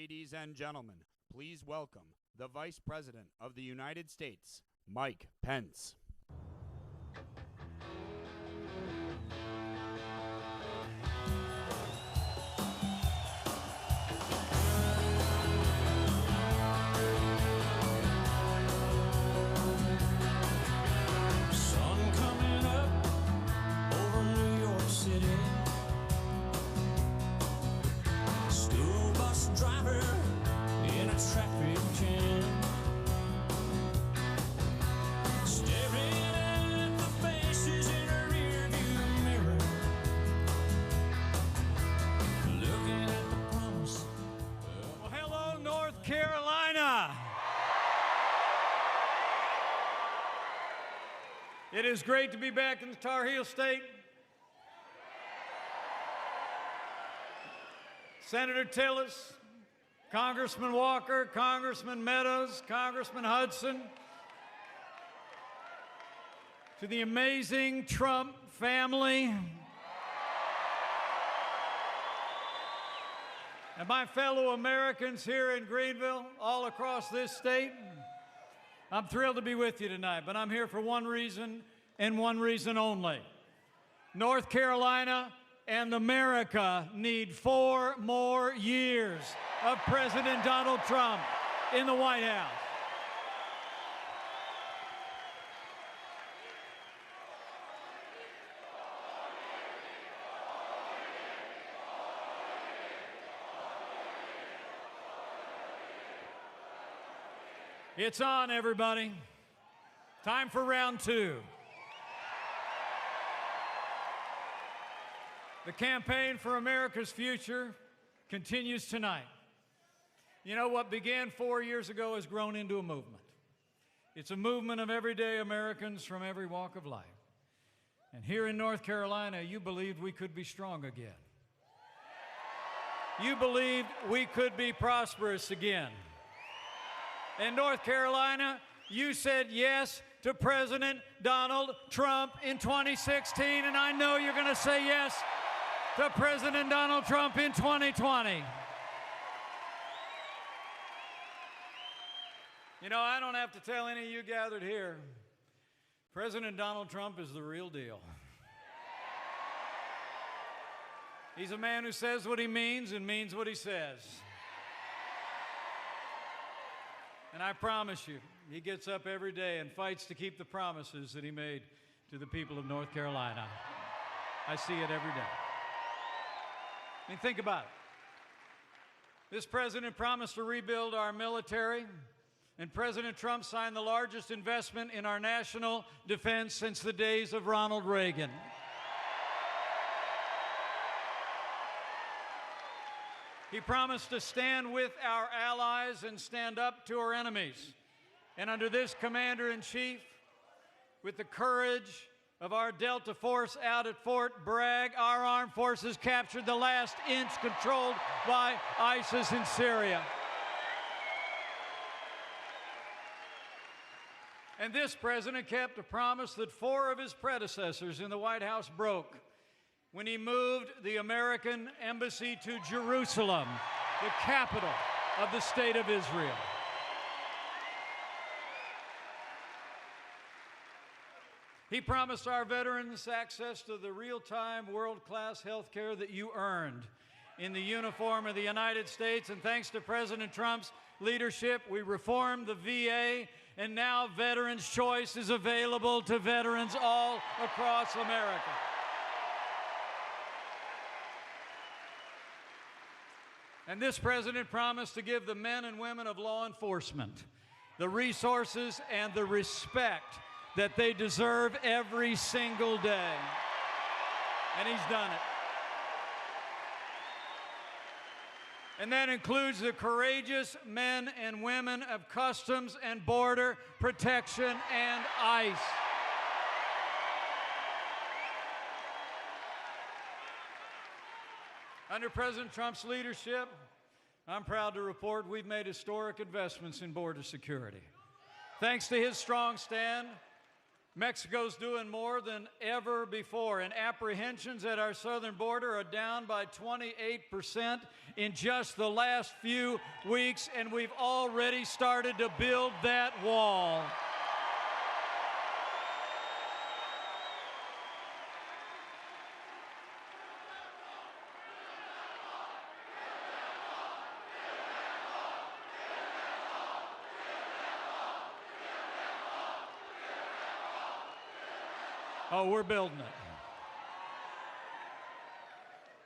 Ladies and gentlemen, please welcome the Vice President of the United States, Mike Pence. Sun coming up over New York City. School bus driver in a traffic jam, staring at the faces in a rearview mirror, looking at the promise. Well, hello, North Carolina. It is great to be back in the Tar Heel State. Senator Tillis, Congressman Walker, Congressman Meadows, Congressman Hudson, to the amazing Trump family, and my fellow Americans here in Greenville, all across this state. I'm thrilled to be with you tonight, but I'm here for one reason and one reason only. North Carolina and America need 4 more years of President Donald Trump in the White House. It's on, everybody. Time for round 2. The campaign for America's future continues tonight. You know, what began 4 years ago has grown into a movement. It's a movement of everyday Americans from every walk of life. And here in North Carolina, you believed we could be strong again. You believed we could be prosperous again. In North Carolina, you said yes to President Donald Trump in 2016, and I know you're going to say yes to President Donald Trump in 2020. You know, I don't have to tell any of you gathered here, President Donald Trump is the real deal. He's a man who says what he means and means what he says. And I promise you, he gets up every day and fights to keep the promises that he made to the people of North Carolina. I see it every day. I mean, think about it. This president promised to rebuild our military, and President Trump signed the largest investment in our national defense since the days of Ronald Reagan. He promised to stand with our allies and stand up to our enemies. And under this commander-in-chief, with the courage of our Delta Force out at Fort Bragg, our armed forces captured the last inch controlled by ISIS in Syria. And this president kept a promise that 4 of his predecessors in the White House broke when he moved the American embassy to Jerusalem, the capital of the state of Israel. He promised our veterans access to the real-time, world-class health care that you earned in the uniform of the United States. And thanks to President Trump's leadership, we reformed the VA, and now Veterans Choice is available to veterans all across America. And this president promised to give the men and women of law enforcement the resources and the respect that they deserve every single day. And he's done it. And that includes the courageous men and women of Customs and Border Protection and ICE. Under President Trump's leadership, I'm proud to report we've made historic investments in border security. Thanks to his strong stand, Mexico's doing more than ever before, and apprehensions at our southern border are down by 28% in just the last few weeks, and we've already started to build that wall. Oh, we're building it.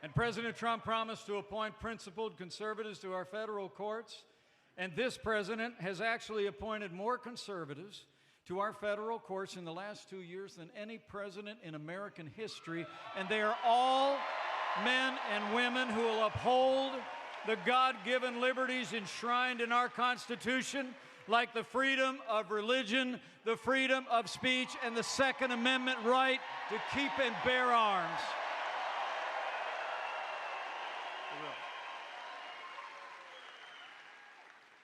And President Trump promised to appoint principled conservatives to our federal courts, and this president has actually appointed more conservatives to our federal courts in the last 2 years than any president in American history, and they are all men and women who will uphold the God-given liberties enshrined in our Constitution, like the freedom of religion, the freedom of speech, and the Second Amendment right to keep and bear arms.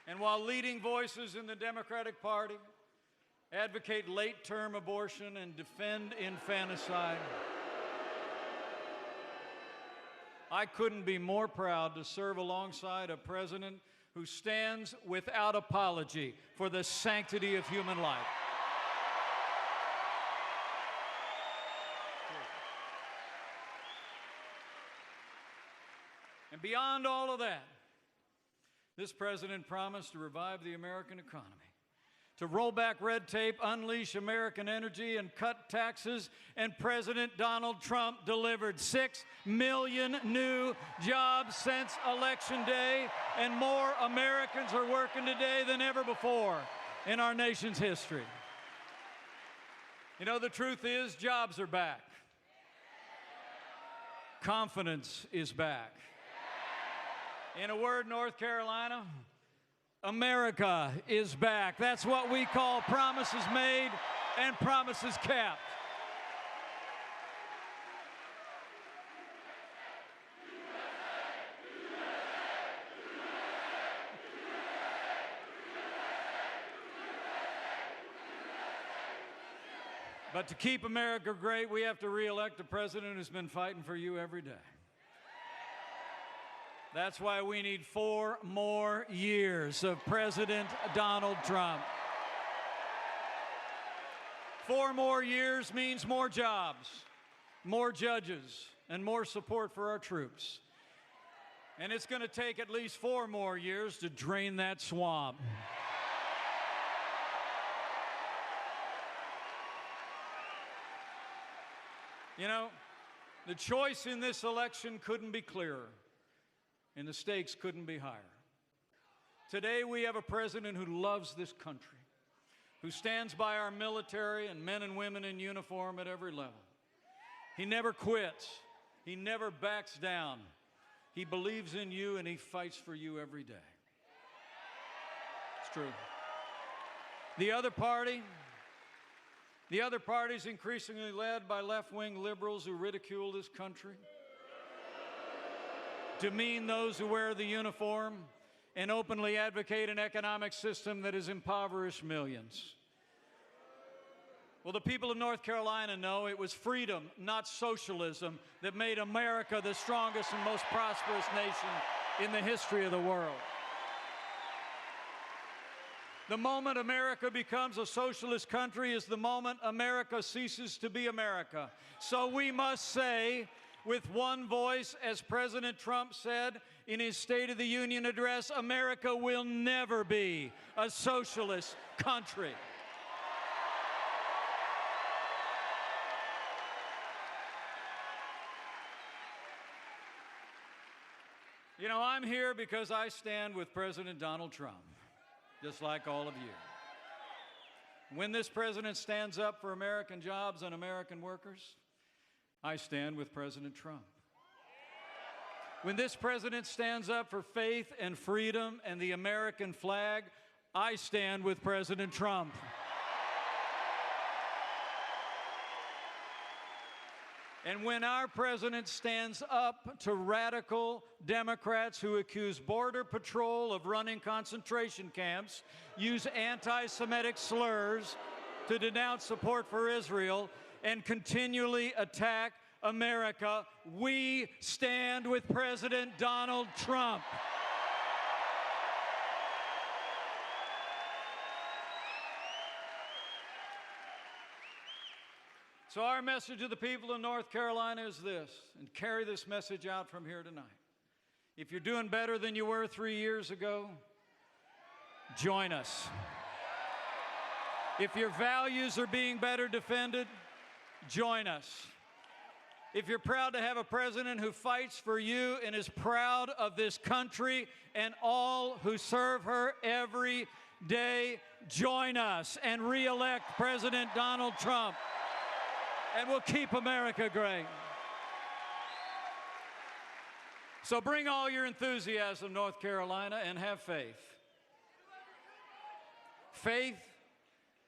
And while leading voices in the Democratic Party advocate late-term abortion and defend infanticide, I couldn't be more proud to serve alongside a president who stands without apology for the sanctity of human life. And beyond all of that, this president promised to revive the American economy, to roll back red tape, unleash American energy, and cut taxes. And President Donald Trump delivered 6 million new jobs since Election Day, and more Americans are working today than ever before in our nation's history. You know, the truth is, jobs are back. Confidence is back. In a word, North Carolina, America is back. That's what we call promises made and promises kept. But to keep America great, we have to re-elect a president who's been fighting for you every day. That's why we need 4 more years of President Donald Trump. 4 more years means more jobs, more judges, and more support for our troops. And it's going to take at least 4 more years to drain that swamp. You know, the choice in this election couldn't be clearer, and the stakes couldn't be higher. Today, we have a president who loves this country, who stands by our military and men and women in uniform at every level. He never quits. He never backs down. He believes in you, and he fights for you every day. It's true. The other party is increasingly led by left-wing liberals who ridicule this country, demean those who wear the uniform, and openly advocate an economic system that has impoverished millions. Well, the people of North Carolina know it was freedom, not socialism, that made America the strongest and most prosperous nation in the history of the world. The moment America becomes a socialist country is the moment America ceases to be America. So we must say, with one voice, as President Trump said in his State of the Union address, America will never be a socialist country. You know, I'm here because I stand with President Donald Trump, just like all of you. When this president stands up for American jobs and American workers, I stand with President Trump. When this president stands up for faith and freedom and the American flag, I stand with President Trump. And when our president stands up to radical Democrats who accuse Border Patrol of running concentration camps, use anti-Semitic slurs, to denounce support for Israel and continually attack America. We stand with President Donald Trump. So our message to the people of North Carolina is this, and carry this message out from here tonight. If you're doing better than you were 3 years ago, join us. If your values are being better defended, join us. If you're proud to have a president who fights for you and is proud of this country and all who serve her every day, join us and re-elect President Donald Trump. And we'll keep America great. So bring all your enthusiasm, North Carolina, and have faith. Faith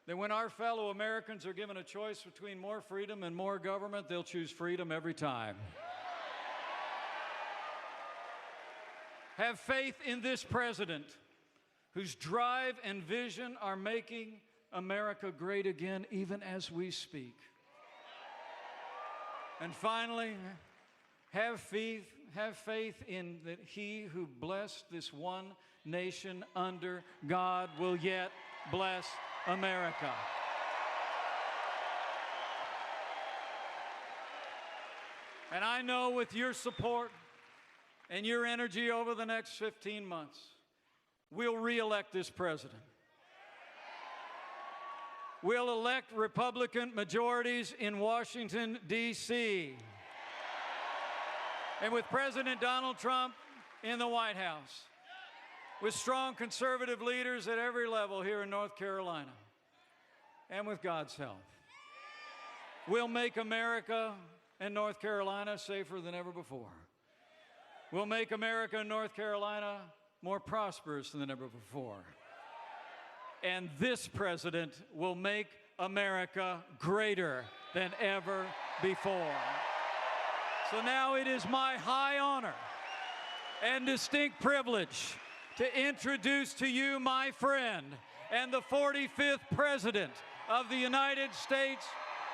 that when our fellow Americans are given a choice between more freedom and more government, they'll choose freedom every time. Have faith in this president whose drive and vision are making America great again, even as we speak. And finally, have faith in that he who blessed this one nation under God will yet bless America. And I know with your support and your energy over the next 15 months, we'll re-elect this president. We'll elect Republican majorities in Washington, D.C. And with President Donald Trump in the White House, with strong conservative leaders at every level here in North Carolina, and with God's help, we'll make America and North Carolina safer than ever before. We'll make America and North Carolina more prosperous than ever before. And this president will make America greater than ever before. So now it is my high honor and distinct privilege to introduce to you my friend and the 45th President of the United States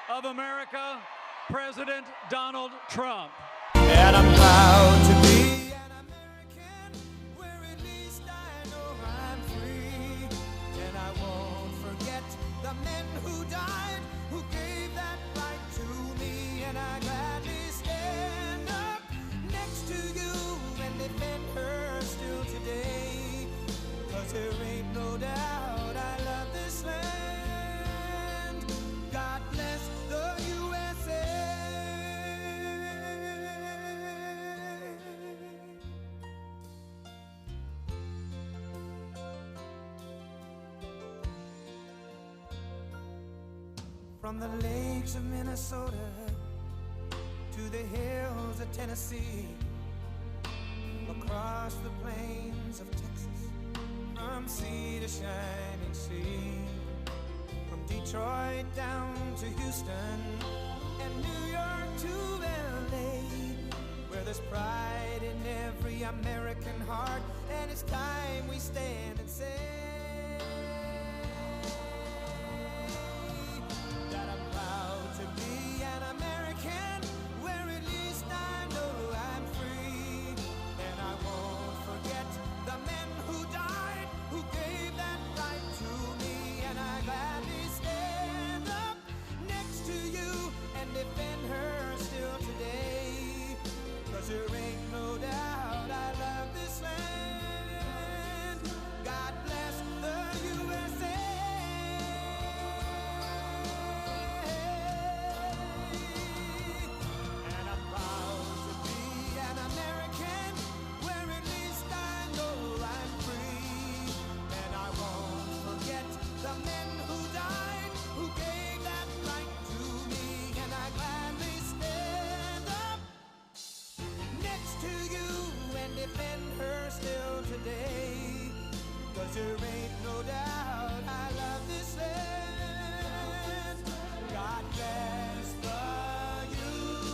of America, President Donald Trump. And I'm proud to be an American, where at least I know I'm free. And I won't forget the men who died, who gave that right to me. And I gladly stand up next to you and defend her still today. 'Cause there ain't no doubt I love this land. God bless the USA. From the lakes of Minnesota to the hills of Tennessee, across the plains of Texas, from sea to shining sea, from Detroit down to Houston and New York to LA, where there's pride in every American heart, and it's time we stand and say that I'm proud to be an American, where at least I know I'm free. And I won't forget the men who died, who gave that right to me. And I gladly stand up next to you and defend her still today. 'Cause there ain't no doubt I love this land. God bless the USA. And I'm proud to be an American, where at least I know I'm free. And I won't forget the men who died, who gave that right to me. And I gladly stand up next to you and defend her still today. 'Cause there ain't no doubt I love this land. God bless the USA.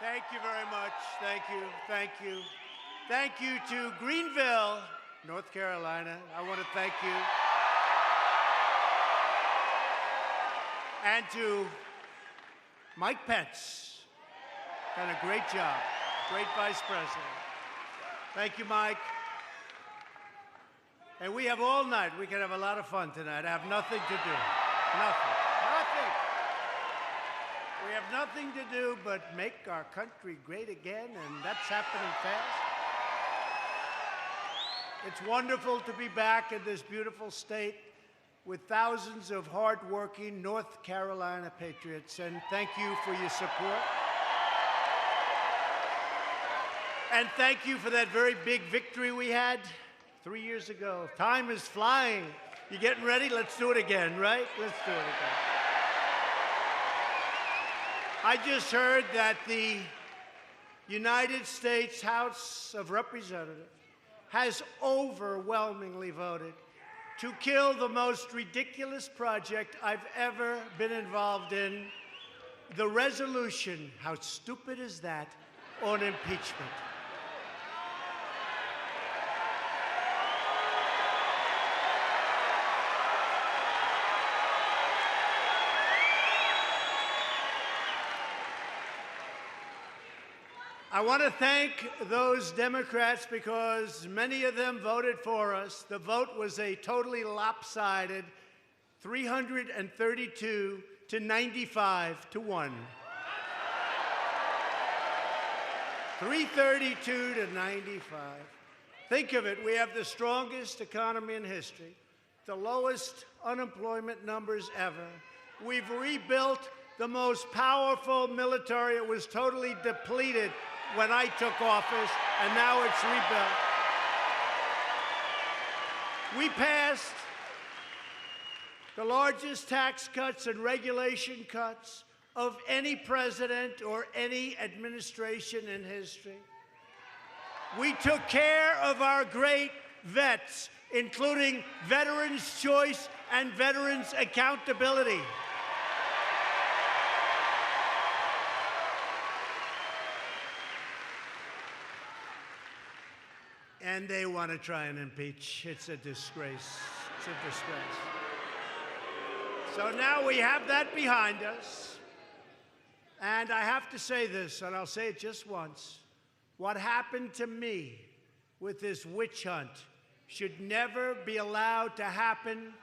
Thank you very much. Thank you. Thank you. Thank you to Greenville, North Carolina. I want to thank you. And to Mike Pence. Done a great job. Great vice president. Thank you, Mike. And we have all night. We can have a lot of fun tonight. I have nothing to do. Nothing. Nothing. We have nothing to do but make our country great again, and that's happening fast. It's wonderful to be back in this beautiful state with thousands of hardworking North Carolina patriots, and thank you for your support. And thank you for that very big victory we had 3 years ago. Time is flying. You getting ready? Let's do it again, right? Let's do it again. I just heard that the United States House of Representatives has overwhelmingly voted to kill the most ridiculous project I've ever been involved in, the resolution, how stupid is that, on impeachment. I want to thank those Democrats because many of them voted for us. The vote was a totally lopsided 332 to 95 to 1. 332 to 95. Think of it, we have the strongest economy in history, the lowest unemployment numbers ever. We've rebuilt the most powerful military. It was totally depleted when I took office, and now it's rebuilt. We passed the largest tax cuts and regulation cuts of any president or any administration in history. We took care of our great vets, including Veterans' Choice and Veterans' Accountability. And they want to try and impeach. It's a disgrace. It's a disgrace. So now we have that behind us. And I have to say this, and I'll say it just once. What happened to me with this witch hunt should never be allowed to happen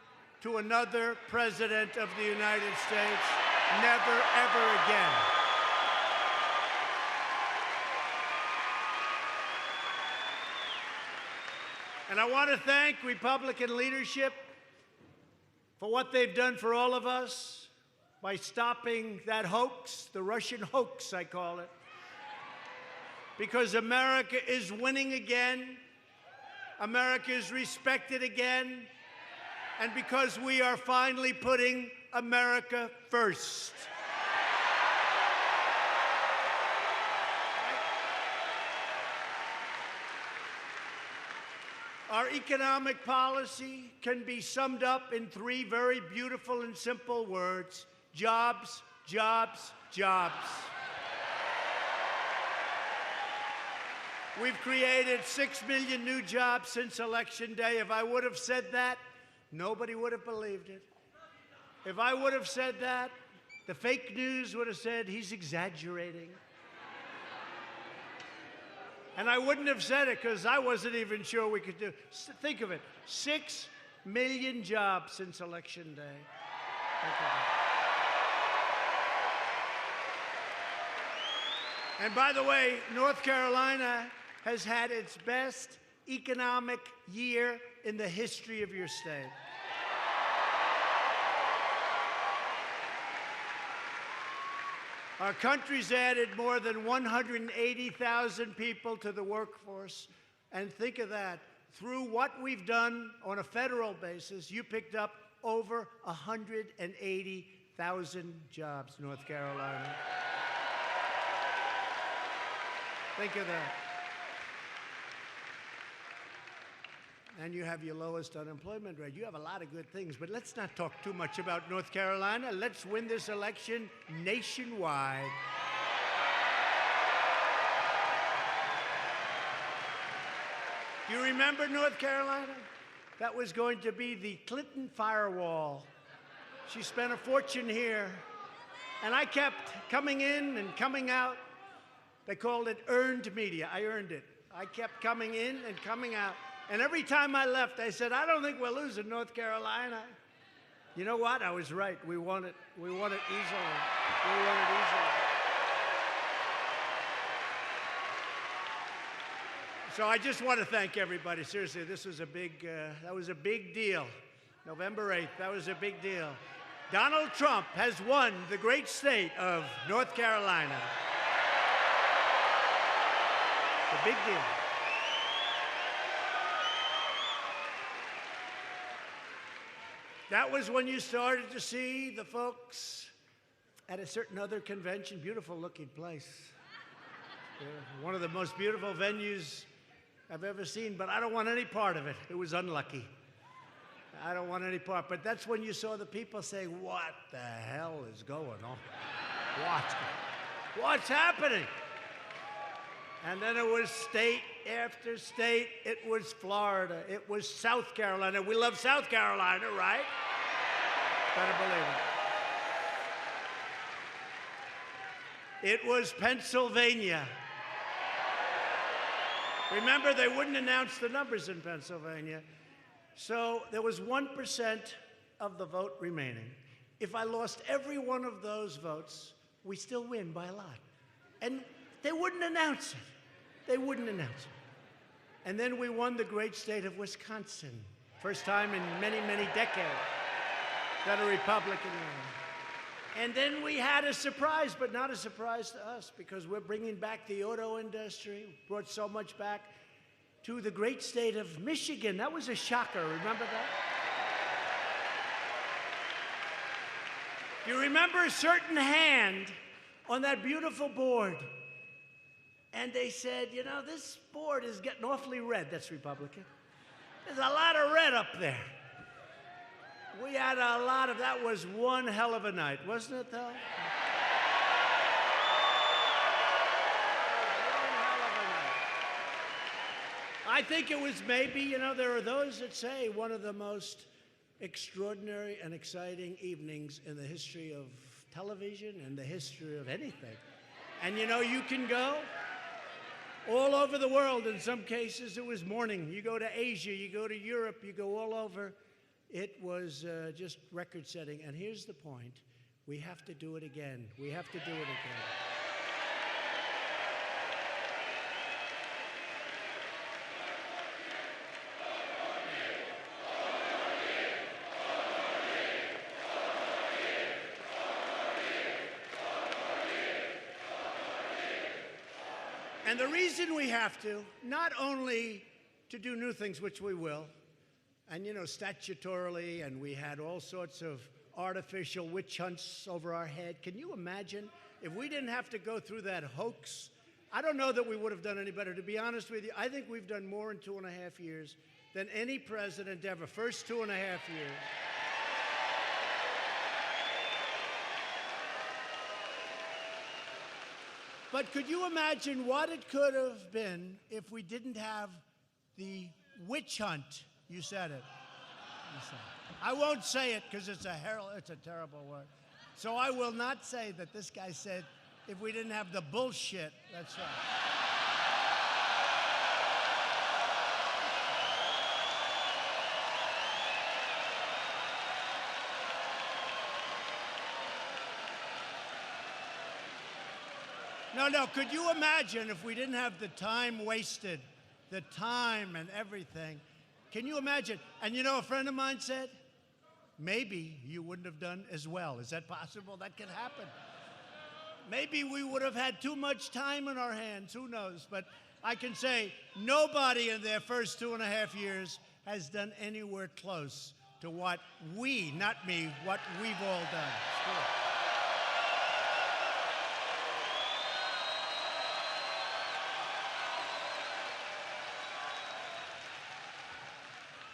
to another president of the United States. Never, ever again. And I want to thank Republican leadership for what they've done for all of us by stopping that hoax, the Russian hoax, I call it. Because America is winning again, America is respected again, and because we are finally putting America first. Our economic policy can be summed up in 3 very beautiful and simple words: jobs, jobs, jobs. We've created 6 million new jobs since Election Day. If I would have said that, nobody would have believed it. If I would have said that, the fake news would have said he's exaggerating. And I wouldn't have said it because I wasn't even sure we could do it. Think of it, 6 million jobs since Election Day. Think of it. And by the way, North Carolina has had its best economic year in the history of your state. Our country's added more than 180,000 people to the workforce. And think of that. Through what we've done on a federal basis, you picked up over 180,000 jobs, North Carolina. Think of that. And you have your lowest unemployment rate. You have a lot of good things, but let's not talk too much about North Carolina. Let's win this election nationwide. You remember North Carolina? That was going to be the Clinton firewall. She spent a fortune here. And I kept coming in and coming out. They called it earned media. I earned it. I kept coming in and coming out. And every time I left, I said, I don't think we're losing North Carolina. You know what? I was right. We won it. We won it easily. We won it easily. So I just want to thank everybody. Seriously, this was a big, that was a big deal. November 8th, that was a big deal. Donald Trump has won the great state of North Carolina. It's a big deal. That was when you started to see the folks at a certain other convention, beautiful looking place. One of the most beautiful venues I've ever seen, but I don't want any part of it. It was unlucky. I don't want any part. But that's when you saw the people saying, what the hell is going on? What's happening? And then it was state after state. It was Florida. It was South Carolina. We love South Carolina, right? Better believe it. It was Pennsylvania. Remember, they wouldn't announce the numbers in Pennsylvania. So there was 1% of the vote remaining. If I lost every one of those votes, we still win by a lot. And they wouldn't announce it. They wouldn't announce it. And then we won the great state of Wisconsin. First time in many, many decades that a Republican won. And then we had a surprise, but not a surprise to us, because we're bringing back the auto industry, brought so much back, to the great state of Michigan. That was a shocker, remember that? You remember a certain hand on that beautiful board, and they said, you know, this board is getting awfully red. That's Republican. There's a lot of red up there. We had a lot of, that was one hell of a night, wasn't it, though? I think it was maybe, you know, there are those that say one of the most extraordinary and exciting evenings in the history of television and the history of anything. And, you know, you can go all over the world. In some cases, it was morning. You go to Asia, you go to Europe, you go all over. It was just record-setting. And here's the point. We have to do it again. We have to do it again. And the reason we have to, not only to do new things, which we will, and, you know, statutorily, and we had all sorts of artificial witch hunts over our head. Can you imagine if we didn't have to go through that hoax? I don't know that we would have done any better. To be honest with you, I think we've done more in 2.5 years than any president ever. First 2.5 years. But could you imagine what it could have been if we didn't have the witch hunt? You said it. You said it. I won't say it because it's a terrible word. So I will not say that this guy said if we didn't have the bullshit. That's right. No, could you imagine if we didn't have the time wasted, the time and everything? Can you imagine? And you know, a friend of mine said, maybe you wouldn't have done as well. Is that possible? That could happen. Maybe we would have had too much time in our hands. Who knows? But I can say nobody in their first 2.5 years has done anywhere close to what we, not me, what we've all done.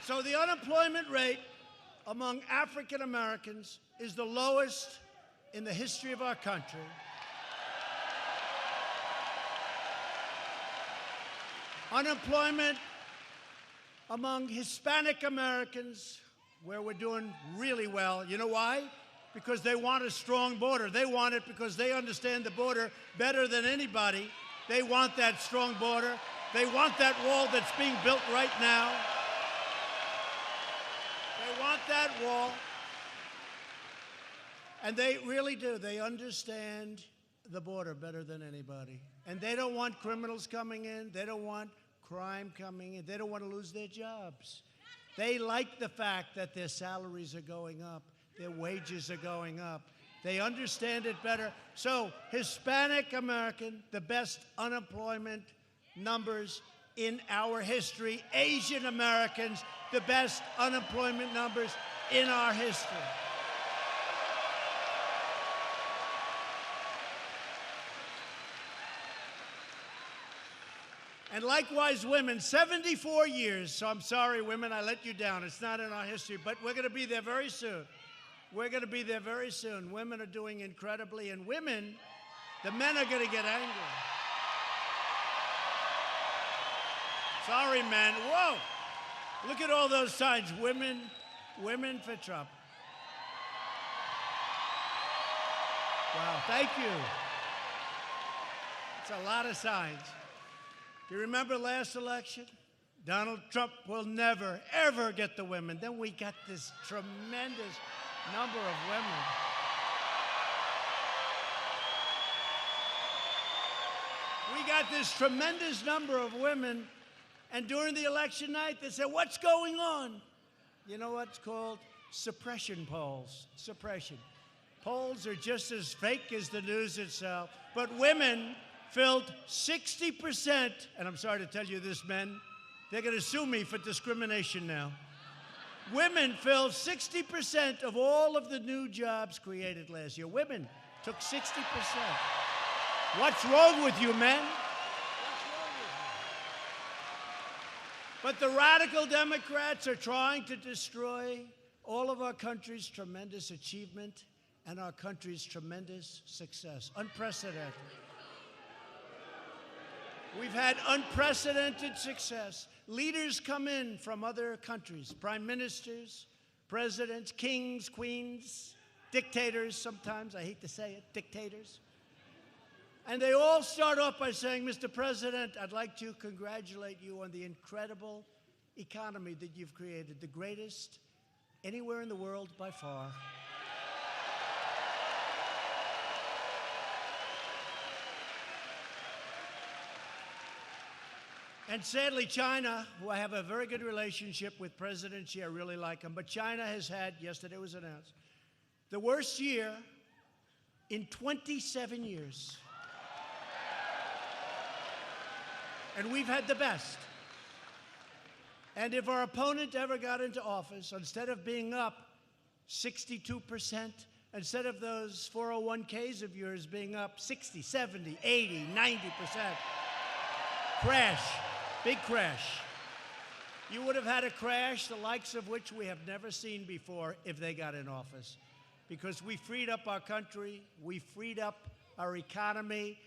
So the unemployment rate among African Americans is the lowest in the history of our country. Unemployment among Hispanic Americans, where we're doing really well. You know why? Because they want a strong border. They want it because they understand the border better than anybody. They want that strong border. They want that wall that's being built right now. They want that wall. And they really do. They understand the border better than anybody. And they don't want criminals coming in. They don't want crime coming in. They don't want to lose their jobs. They like the fact that their salaries are going up, their wages are going up. They understand it better. So, Hispanic American, the best unemployment numbers in our history. Asian Americans, the best unemployment numbers in our history. And likewise, women, 74 years. So I'm sorry, women, I let you down. It's not in our history, but we're going to be there very soon. We're going to be there very soon. Women are doing incredibly, and women, the men are going to get angry. Sorry, men. Whoa! Look at all those signs. Women for Trump. Wow, thank you. It's a lot of signs. Do you remember last election? Donald Trump will never, ever get the women. Then we got this tremendous number of women. We got this tremendous number of women, and during the election night, they said, what's going on? You know what's called? Suppression polls. Suppression. Polls are just as fake as the news itself, but women filled 60%, and I'm sorry to tell you this, men, they're going to sue me for discrimination now. Women filled 60% of all of the new jobs created last year. Women took 60%. What's wrong with you, men? What's wrong with you? But the radical Democrats are trying to destroy all of our country's tremendous achievement and our country's tremendous success. Unprecedented. We've had unprecedented success. Leaders come in from other countries, prime ministers, presidents, kings, queens, dictators sometimes, I hate to say it, dictators. And they all start off by saying, Mr. President, I'd like to congratulate you on the incredible economy that you've created, the greatest anywhere in the world by far. And sadly, China, who I have a very good relationship with President Xi, I really like him, but China has had, yesterday was announced, the worst year in 27 years. And we've had the best. And if our opponent ever got into office, instead of being up 62%, instead of those 401ks of yours being up 60, 70, 80, 90%, crash. Big crash. You would have had a crash the likes of which we have never seen before if they got in office. Because we freed up our country, we freed up our economy,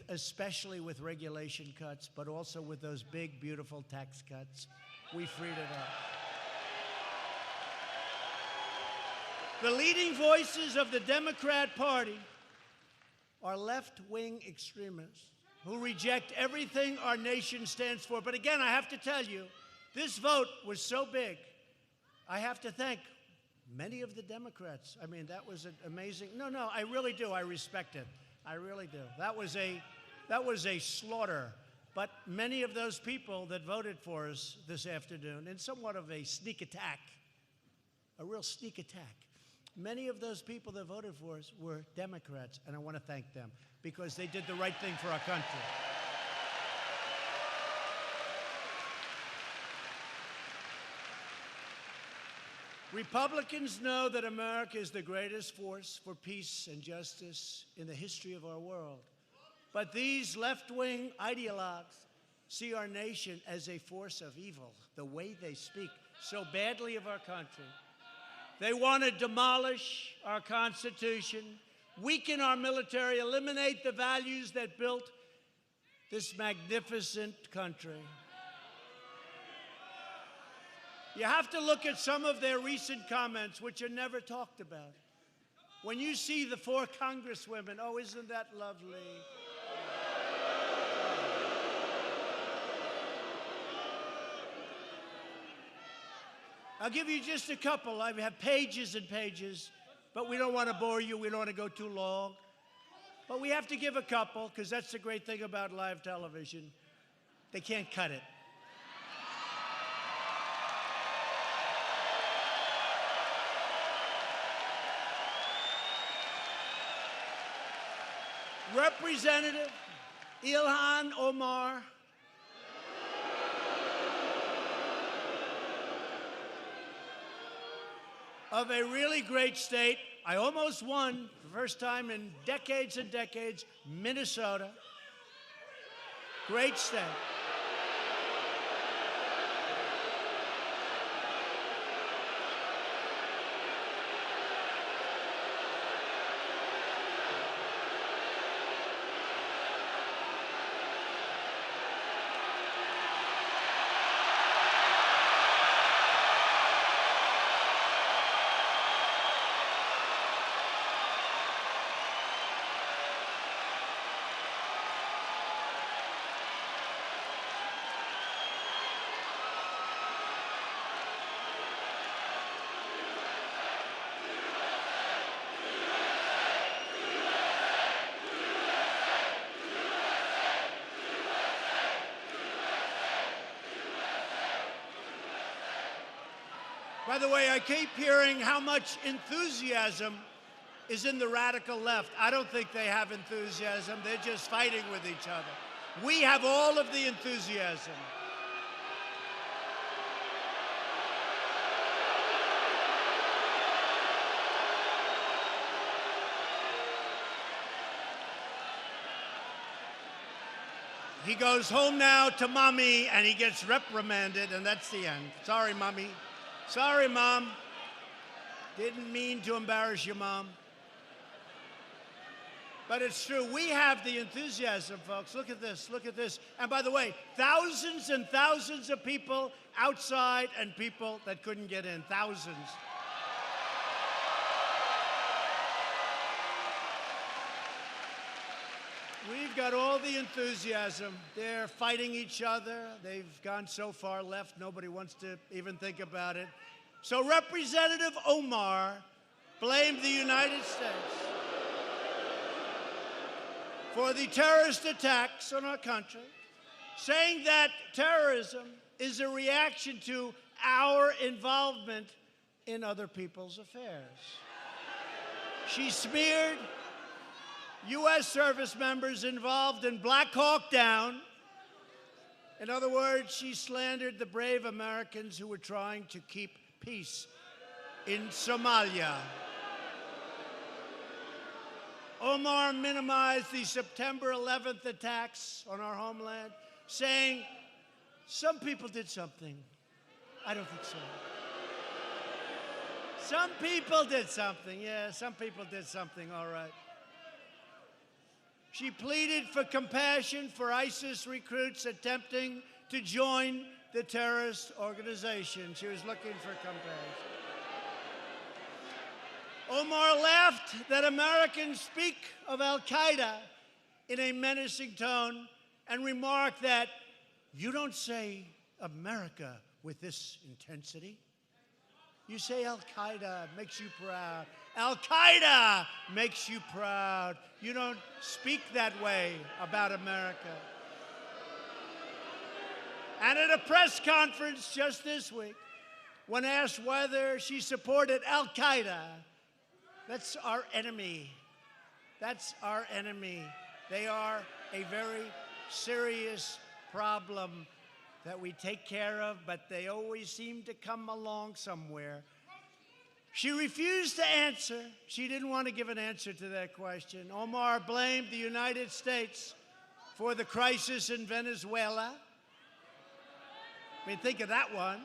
especially with regulation cuts, but also with those big, beautiful tax cuts. We freed it up. The leading voices of the Democrat Party are left-wing extremists who reject everything our nation stands for. But again, I have to tell you, this vote was so big. I have to thank many of the Democrats. I mean, that was an amazing. No, I really do. I respect it. I really do. That was a slaughter. But many of those people that voted for us this afternoon, in somewhat of a sneak attack, a real sneak attack, many of those people that voted for us were Democrats, and I want to thank them because they did the right thing for our country. Republicans know that America is the greatest force for peace and justice in the history of our world. But these left-wing ideologues see our nation as a force of evil, the way they speak so badly of our country. They want to demolish our Constitution, weaken our military, eliminate the values that built this magnificent country. You have to look at some of their recent comments, which are never talked about. When you see the 4 congresswomen, oh, isn't that lovely? I'll give you just a couple. I have pages and pages, but we don't want to bore you. We don't want to go too long. But we have to give a couple, because that's the great thing about live television. They can't cut it. Representative Ilhan Omar, of a really great state. I almost won for the first time in decades and decades, Minnesota. Great state. By the way, I keep hearing how much enthusiasm is in the radical left. I don't think they have enthusiasm. They're just fighting with each other. We have all of the enthusiasm. He goes home now to mommy and he gets reprimanded, and that's the end. Sorry, mommy. Sorry, Mom. Didn't mean to embarrass you, Mom. But it's true. We have the enthusiasm, folks. Look at this. Look at this. And by the way, thousands and thousands of people outside and people that couldn't get in. Thousands. We've got all the enthusiasm. They're fighting each other. They've gone so far left, nobody wants to even think about it. So Representative Omar blamed the United States for the terrorist attacks on our country, saying that terrorism is a reaction to our involvement in other people's affairs. She smeared U.S. service members involved in Black Hawk Down. In other words, she slandered the brave Americans who were trying to keep peace in Somalia. Omar minimized the September 11th attacks on our homeland, saying some people did something. I don't think so. Some people did something. Yeah, some people did something, all right. She pleaded for compassion for ISIS recruits attempting to join the terrorist organization. She was looking for compassion. Omar laughed that Americans speak of al-Qaeda in a menacing tone and remarked that you don't say America with this intensity. You say al-Qaeda makes you proud. Al-Qaeda makes you proud. You don't speak that way about America. And at a press conference just this week, when asked whether she supported al-Qaeda, that's our enemy. That's our enemy. They are a very serious problem that we take care of, but they always seem to come along somewhere. She refused to answer. She didn't want to give an answer to that question. Omar blamed the United States for the crisis in Venezuela. I mean, think of that one.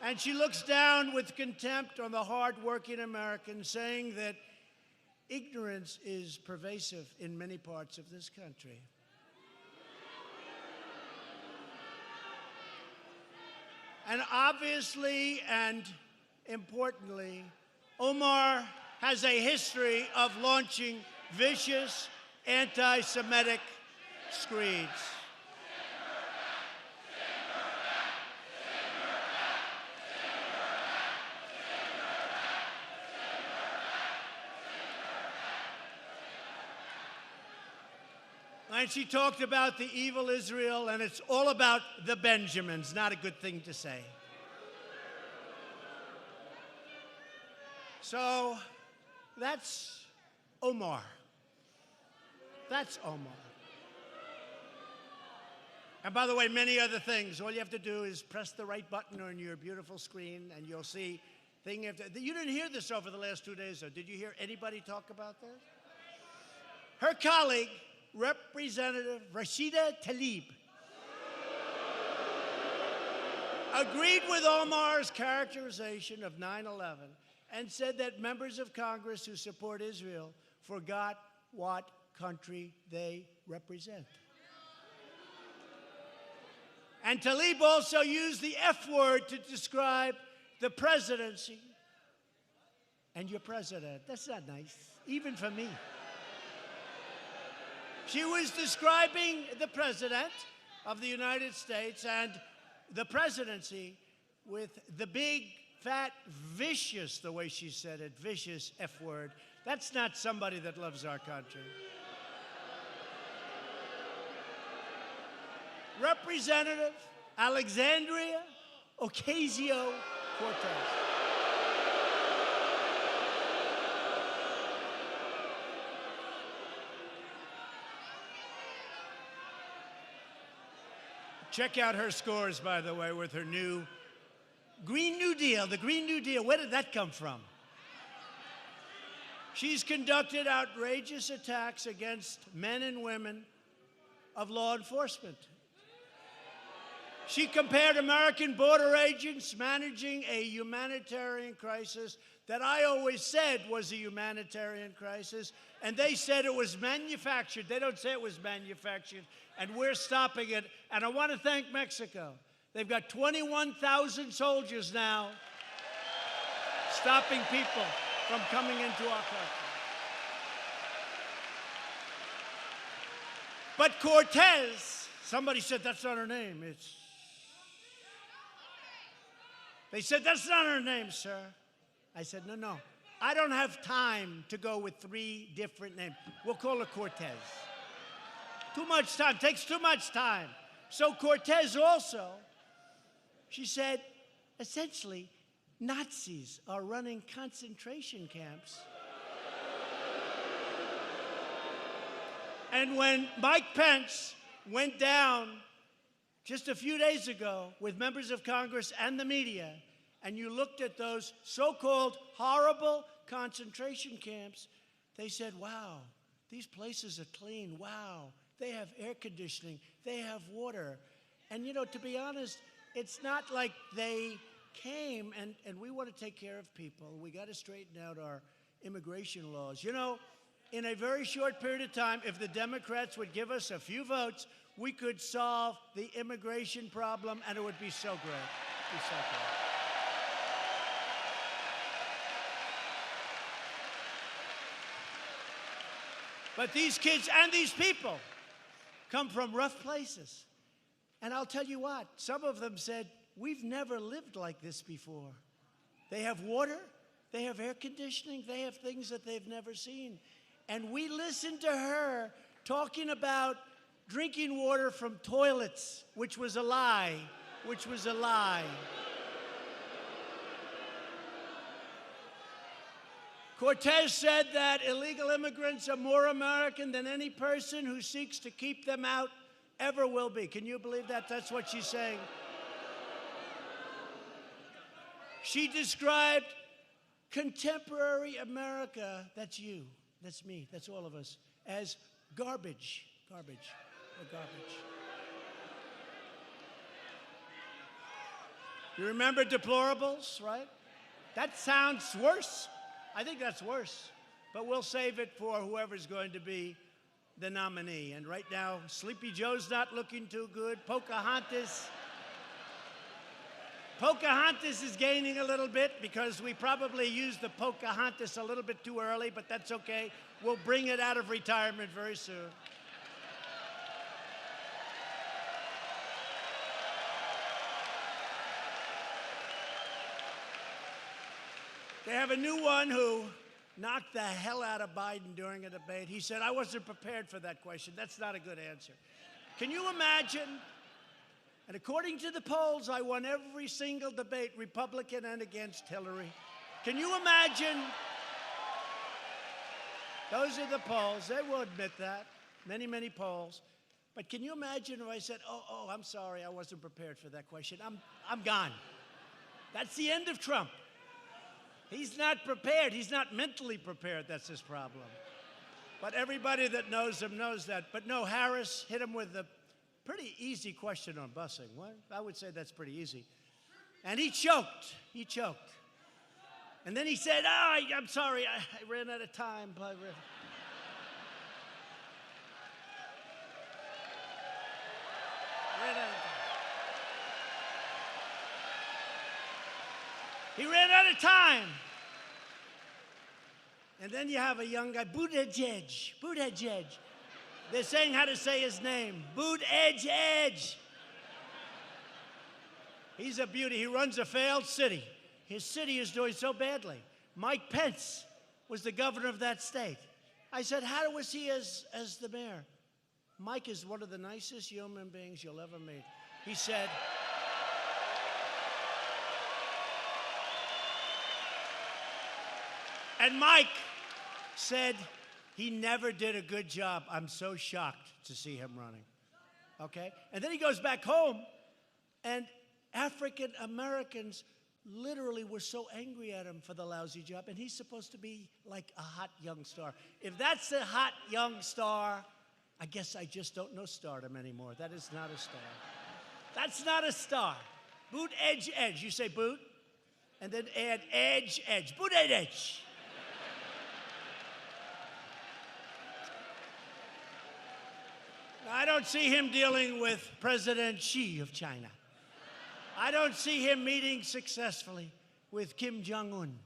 And she looks down with contempt on the hard-working Americans, saying that ignorance is pervasive in many parts of this country. And obviously and importantly, Omar has a history of launching vicious anti-Semitic screeds. And she talked about the evil Israel, and it's all about the Benjamins. Not a good thing to say. So that's Omar. That's Omar. And by the way, many other things. All you have to do is press the right button on your beautiful screen, and you'll see thing after. You didn't hear this over the last 2 days, though. Did you hear anybody talk about this? Her colleague, Representative Rashida Tlaib, agreed with Omar's characterization of 9/11 and said that members of Congress who support Israel forgot what country they represent. And Tlaib also used the F word to describe the presidency and your president. That's not nice, even for me. She was describing the President of the United States and the presidency with the big, fat, vicious, the way she said it, vicious F word. That's not somebody that loves our country. Representative Alexandria Ocasio-Cortez. Check out her scores, by the way, with her new Green New Deal. The Green New Deal, where did that come from? She's conducted outrageous attacks against men and women of law enforcement. She compared American border agents managing a humanitarian crisis that I always said was a humanitarian crisis, and they said it was manufactured. They don't say it was manufactured, and we're stopping it. And I want to thank Mexico. They've got 21,000 soldiers now stopping people from coming into our country. But Cortez, somebody said that's not her name. They said, that's not her name, sir. I said, no. I don't have time to go with 3 different names. We'll call her Cortez. Too much time, takes too much time. So Cortez also, she said, essentially, Nazis are running concentration camps. And when Mike Pence went down just a few days ago with members of Congress and the media, and you looked at those so-called horrible concentration camps, they said, wow, these places are clean. Wow, they have air conditioning. They have water. And, you know, to be honest, it's not like they came and we want to take care of people. We got to straighten out our immigration laws. You know, in a very short period of time, if the Democrats would give us a few votes, we could solve the immigration problem, and it would be so great. It'd be so great. But these kids and these people come from rough places. And I'll tell you what, some of them said, we've never lived like this before. They have water, they have air conditioning, they have things that they've never seen. And we listened to her talking about drinking water from toilets, which was a lie, which was a lie. Cortez said that illegal immigrants are more American than any person who seeks to keep them out ever will be. Can you believe that? That's what she's saying. She described contemporary America, that's you, that's me, that's all of us, as garbage. Garbage. Or garbage. You remember deplorables, right? That sounds worse. I think that's worse. But we'll save it for whoever's going to be the nominee. And right now, Sleepy Joe's not looking too good. Pocahontas. Pocahontas is gaining a little bit because we probably used the Pocahontas a little bit too early, but that's okay. We'll bring it out of retirement very soon. They have a new one who knocked the hell out of Biden during a debate. He said, I wasn't prepared for that question. That's not a good answer. Can you imagine? And according to the polls, I won every single debate, Republican and against Hillary. Can you imagine? Those are the polls. They will admit that. Many, many polls. But can you imagine if I said, oh, I'm sorry, I wasn't prepared for that question. I'm gone. That's the end of Trump. He's not prepared. He's not mentally prepared. That's his problem. But everybody that knows him knows that. But no, Harris hit him with a pretty easy question on busing. Well, I would say that's pretty easy. And he choked. He choked. And then he said, I'm sorry, I ran out of time. Ran out of time. He ran out of time. And then you have a young guy, Buttigieg. They're saying how to say his name, Buttigieg. He's a beauty. He runs a failed city. His city is doing so badly. Mike Pence was the governor of that state. I said, how was he as the mayor? Mike is one of the nicest human beings you'll ever meet. He said, and Mike said he never did a good job. I'm so shocked to see him running. Okay? And then he goes back home, and African Americans literally were so angry at him for the lousy job, and he's supposed to be like a hot young star. If that's a hot young star, I guess I just don't know stardom anymore. That is not a star. That's not a star. Boot, edge, edge. You say boot, and then add edge, edge. Boot, edge, edge. I don't see him dealing with President Xi of China. I don't see him meeting successfully with Kim Jong-un.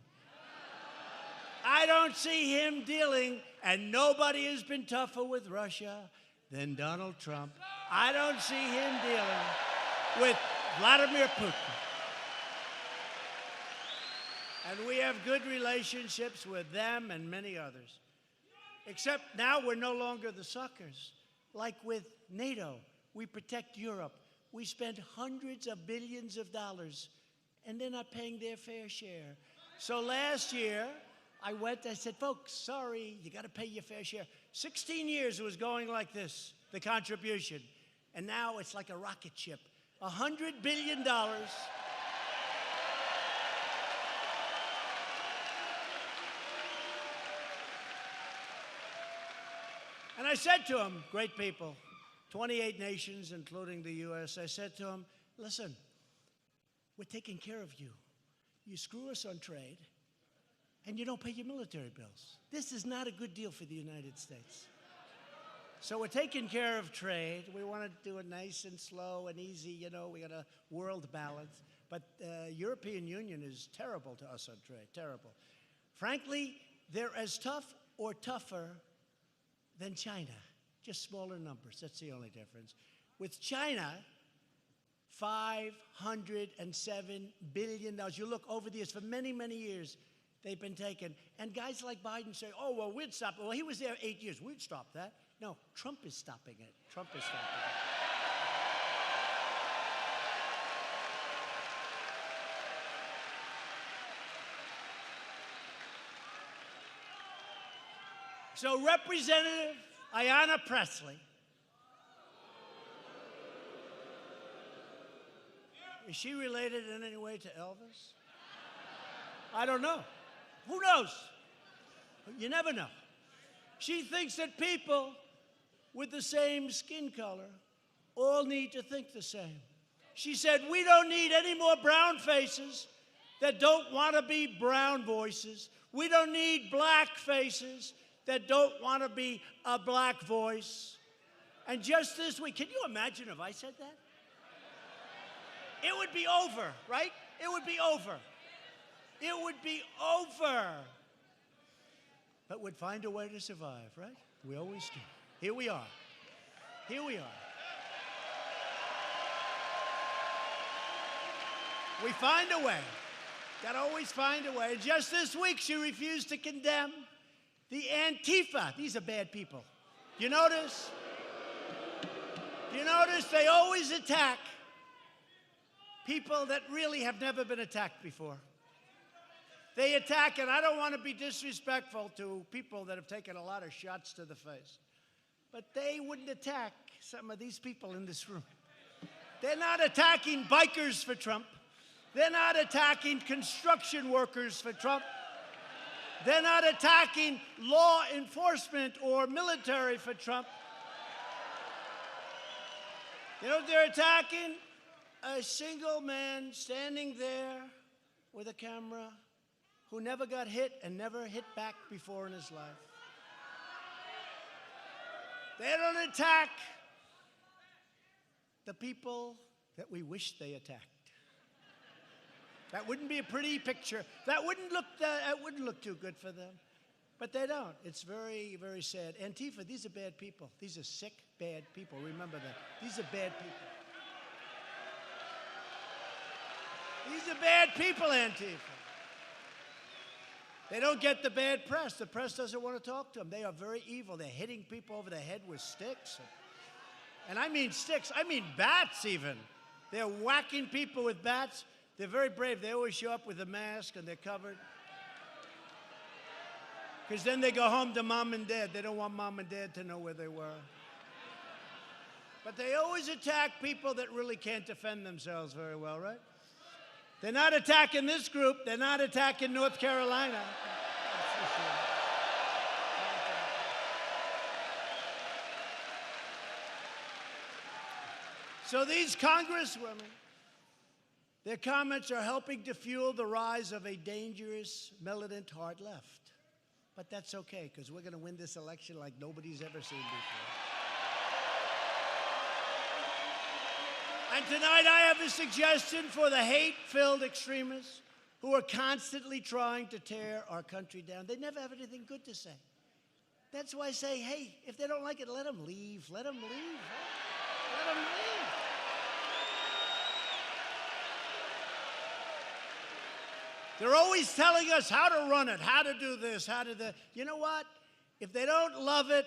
I don't see him dealing, and nobody has been tougher with Russia than Donald Trump. I don't see him dealing with Vladimir Putin. And we have good relationships with them and many others. Except now we're no longer the suckers. Like with NATO, we protect Europe. We spend hundreds of billions of dollars, and they're not paying their fair share. So last year, I said, folks, sorry, you got to pay your fair share. 16 years it was going like this, the contribution. And now it's like a rocket ship. $100 billion. And I said to him, great people, 28 nations, including the U.S., I said to him, listen, we're taking care of you. You screw us on trade, and you don't pay your military bills. This is not a good deal for the United States. So we're taking care of trade. We want to do it nice and slow and easy. You know, we got a world balance. But the European Union is terrible to us on trade, terrible. Frankly, they're as tough or tougher than China, just smaller numbers. That's the only difference. With China, $507 billion. You look over the years, for many, many years, they've been taken. And guys like Biden say, oh, well, we'd stop it. Well, he was there 8 years. We'd stop that. No, Trump is stopping it. Trump is stopping it. So Representative Ayanna Pressley, is she related in any way to Elvis? I don't know. Who knows? You never know. She thinks that people with the same skin color all need to think the same. She said, we don't need any more brown faces that don't want to be brown voices. We don't need black faces that don't want to be a black voice. And just this week, can you imagine if I said that? it would be over, right? It would be over. It would be over. But we'd find a way to survive, right? We always do. Here we are. Here we are. We find a way. Gotta always find a way. Just this week, she refused to condemn the Antifa. These are bad people. You notice? You notice they always attack people that really have never been attacked before. They attack, and I don't want to be disrespectful to people that have taken a lot of shots to the face, but they wouldn't attack some of these people in this room. They're not attacking bikers for Trump. They're not attacking construction workers for Trump. They're not attacking law enforcement or military for Trump. You know what they're attacking? A single man standing there with a camera who never got hit and never hit back before in his life. They don't attack the people that we wish they attacked. That wouldn't be a pretty picture. That wouldn't look too good for them. But they don't. It's very, very sad. Antifa, these are bad people. These are sick, bad people. Remember that. These are bad people. These are bad people, Antifa. They don't get the bad press. The press doesn't want to talk to them. They are very evil. They're hitting people over the head with sticks. And I mean sticks. I mean bats even. They're whacking people with bats. They're very brave. They always show up with a mask and they're covered. Because then they go home to mom and dad. They don't want mom and dad to know where they were. But they always attack people that really can't defend themselves very well, right? They're not attacking this group. They're not attacking North Carolina. That's for sure. So these congresswomen, their comments are helping to fuel the rise of a dangerous, militant hard left. But that's okay, because we're going to win this election like nobody's ever seen before. And tonight I have a suggestion for the hate-filled extremists who are constantly trying to tear our country down. They never have anything good to say. That's why I say, hey, if they don't like it, let them leave. Let them leave. Let them leave. They're always telling us how to run it, how to do this, how to do that. You know what? If they don't love it,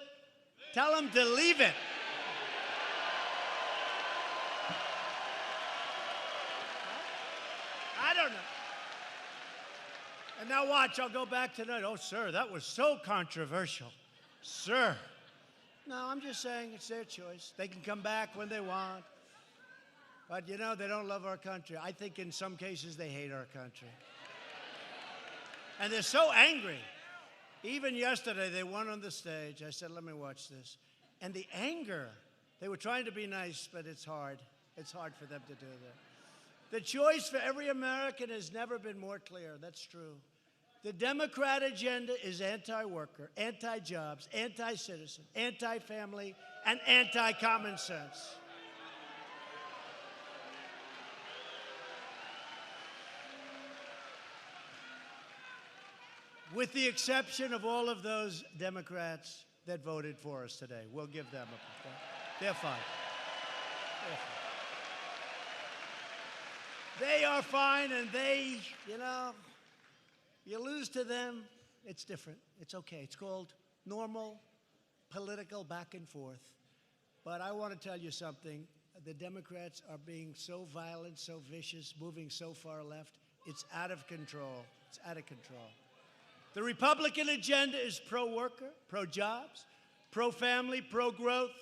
tell them to leave it. I don't know. And now watch, I'll go back tonight. Oh, sir, that was so controversial. Sir. No, I'm just saying it's their choice. They can come back when they want. But, you know, they don't love our country. I think in some cases they hate our country. And they're so angry. Even yesterday, they went on the stage. I said, let me watch this. And the anger, they were trying to be nice, but it's hard. It's hard for them to do that. The choice for every American has never been more clear. That's true. The Democrat agenda is anti-worker, anti-jobs, anti-citizen, anti-family, and anti-common sense. With the exception of all of those Democrats that voted for us today. We'll give them a point. They're fine. They're fine. They are fine, and they, you know, you lose to them, it's different. It's okay. It's called normal political back and forth. But I want to tell you something. The Democrats are being so violent, so vicious, moving so far left. It's out of control. It's out of control. The Republican agenda is pro-worker, pro-jobs, pro-family, pro-growth,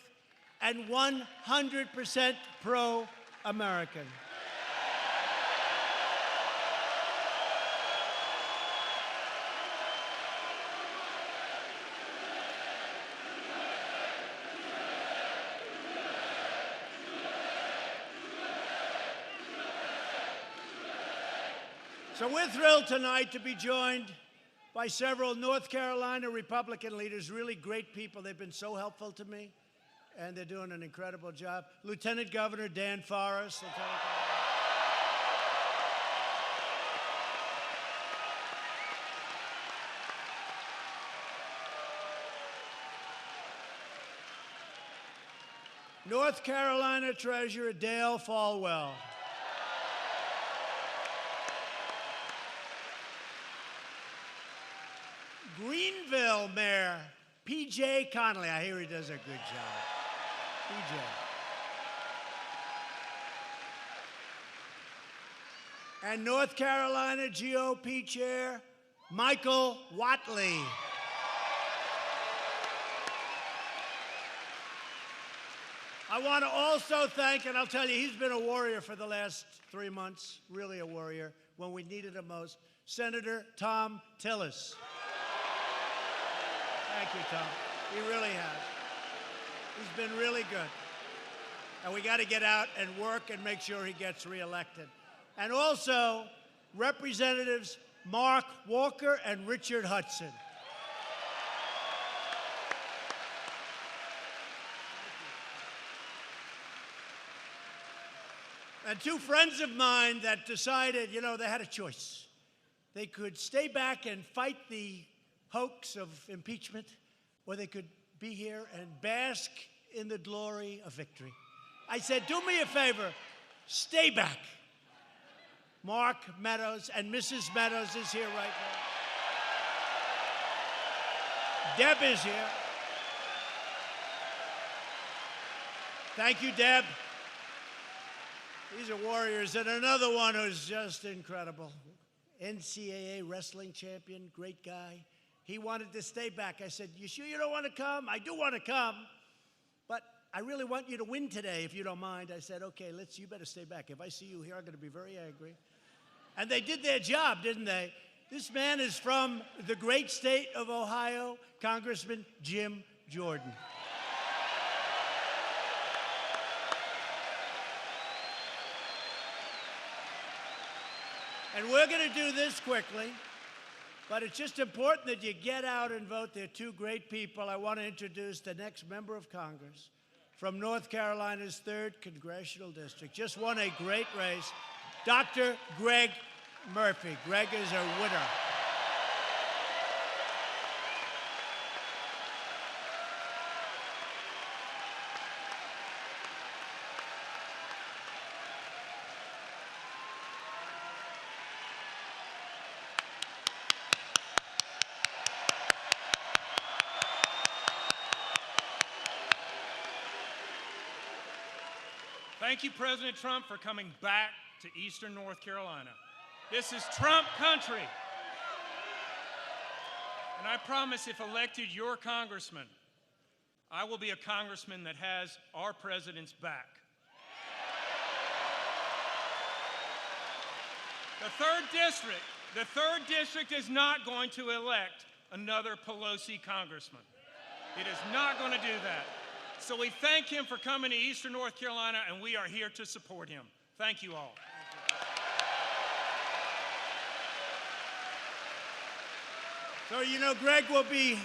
and 100% pro-American. So we're thrilled tonight to be joined by several North Carolina Republican leaders, really great people. They've been so helpful to me, and they're doing an incredible job. Lieutenant Governor Dan Forrest. Lieutenant Governor. North Carolina Treasurer Dale Folwell. Greenville Mayor P.J. Connolly. I hear he does a good job. P.J. And North Carolina GOP Chair Michael Whatley. I want to also thank, and I'll tell you, he's been a warrior for the last 3 months, really a warrior, when we needed him most, Senator Tom Tillis. Thank you, Tom. He really has. He's been really good. And we got to get out and work and make sure he gets reelected. And also, Representatives Mark Walker and Richard Hudson. And two friends of mine that decided, you know, they had a choice. They could stay back and fight the hoax of impeachment, or they could be here and bask in the glory of victory. I said, do me a favor, stay back. Mark Meadows and Mrs. Meadows is here right now. Deb is here. Thank you, Deb. These are warriors. And another one who's just incredible. NCAA wrestling champion, great guy. He wanted to stay back. I said, you sure you don't want to come? I do want to come, but I really want you to win today, if you don't mind. I said, okay, you better stay back. If I see you here, I'm going to be very angry. And they did their job, didn't they? This man is from the great state of Ohio, Congressman Jim Jordan. And we're going to do this quickly, but it's just important that you get out and vote. They're two great people. I want to introduce the next member of Congress from North Carolina's 3rd Congressional District. Just won a great race, Dr. Greg Murphy. Greg is a winner. Thank you, President Trump, for coming back to Eastern North Carolina. This is Trump country. And I promise if elected your congressman, I will be a congressman that has our president's back. The third district is not going to elect another Pelosi congressman. It is not going to do that. So we thank him for coming to Eastern North Carolina, and we are here to support him. Thank you all. So, you know, Greg will be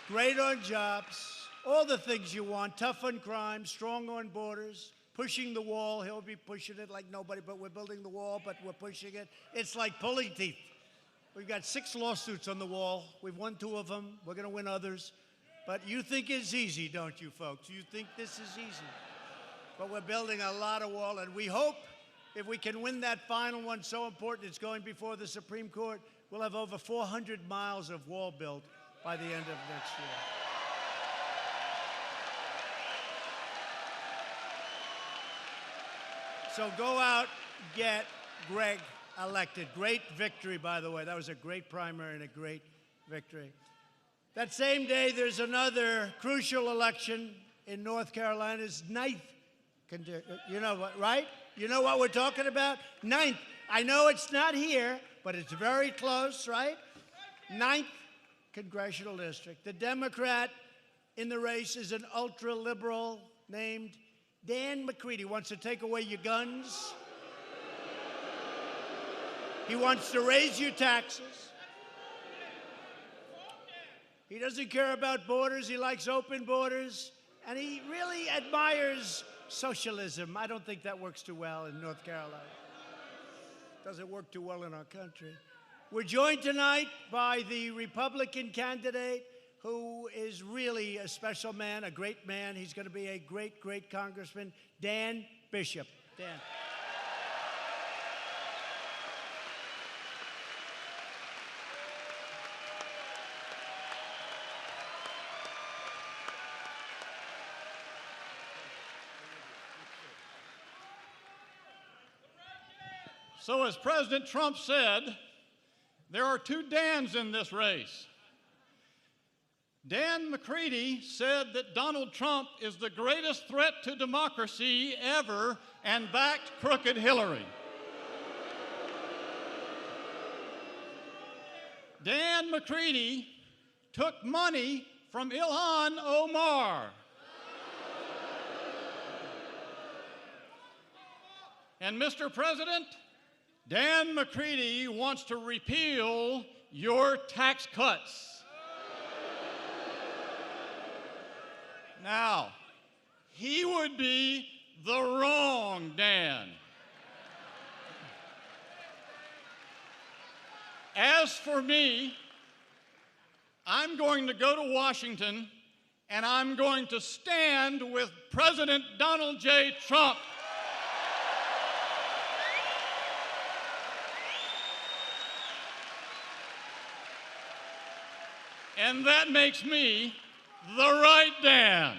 great on jobs, all the things you want, tough on crime, strong on borders, pushing the wall. He'll be pushing it like nobody, but we're building the wall, but we're pushing it. It's like pulling teeth. We've got 6 lawsuits on the wall. We've won 2 of them. We're going to win others. But you think it's easy, don't you, folks? You think this is easy. But we're building a lot of wall, and we hope if we can win that final one, so important, it's going before the Supreme Court, we'll have over 400 miles of wall built by the end of next year. So go out, get Greg elected. Great victory, by the way. That was a great primary and a great victory. That same day, there's another crucial election in North Carolina's 9th. You know what, right? You know what we're talking about? 9th. I know it's not here, but it's very close, right? 9th Congressional District. The Democrat in the race is an ultra-liberal named Dan McCready. Wants to take away your guns. He wants to raise your taxes. He doesn't care about borders. He likes open borders. And he really admires socialism. I don't think that works too well in North Carolina. Doesn't work too well in our country. We're joined tonight by the Republican candidate who is really a special man, a great man. He's going to be a great, great congressman, Dan Bishop. Dan. So as President Trump said, there are two Dans in this race. Dan McCready said that Donald Trump is the greatest threat to democracy ever and backed crooked Hillary. Dan McCready took money from Ilhan Omar. And Mr. President, Dan McCready wants to repeal your tax cuts. Now, he would be the wrong Dan. As for me, I'm going to go to Washington and I'm going to stand with President Donald J. Trump. And that makes me the right Dan.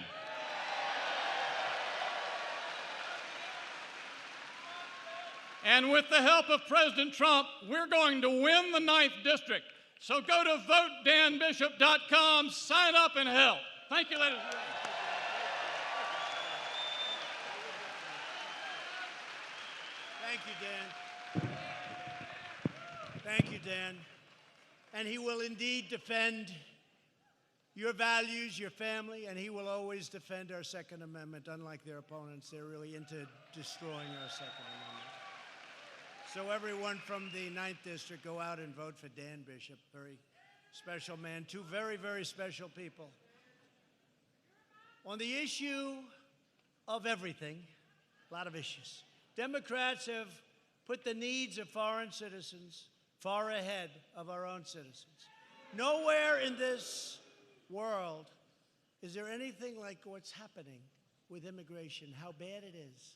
And with the help of President Trump, we're going to win the 9th district. So go to votedanbishop.com, sign up and help. Thank you, ladies and gentlemen. Thank you, Dan. Thank you, Dan. And he will indeed defend your values, your family, and he will always defend our Second Amendment. Unlike their opponents, they're really into destroying our Second Amendment. So everyone from the 9th District, go out and vote for Dan Bishop, very special man, two very, very special people. On the issue of everything, a lot of issues, Democrats have put the needs of foreign citizens far ahead of our own citizens. Nowhere in this world is there anything like what's happening with immigration, how bad it is.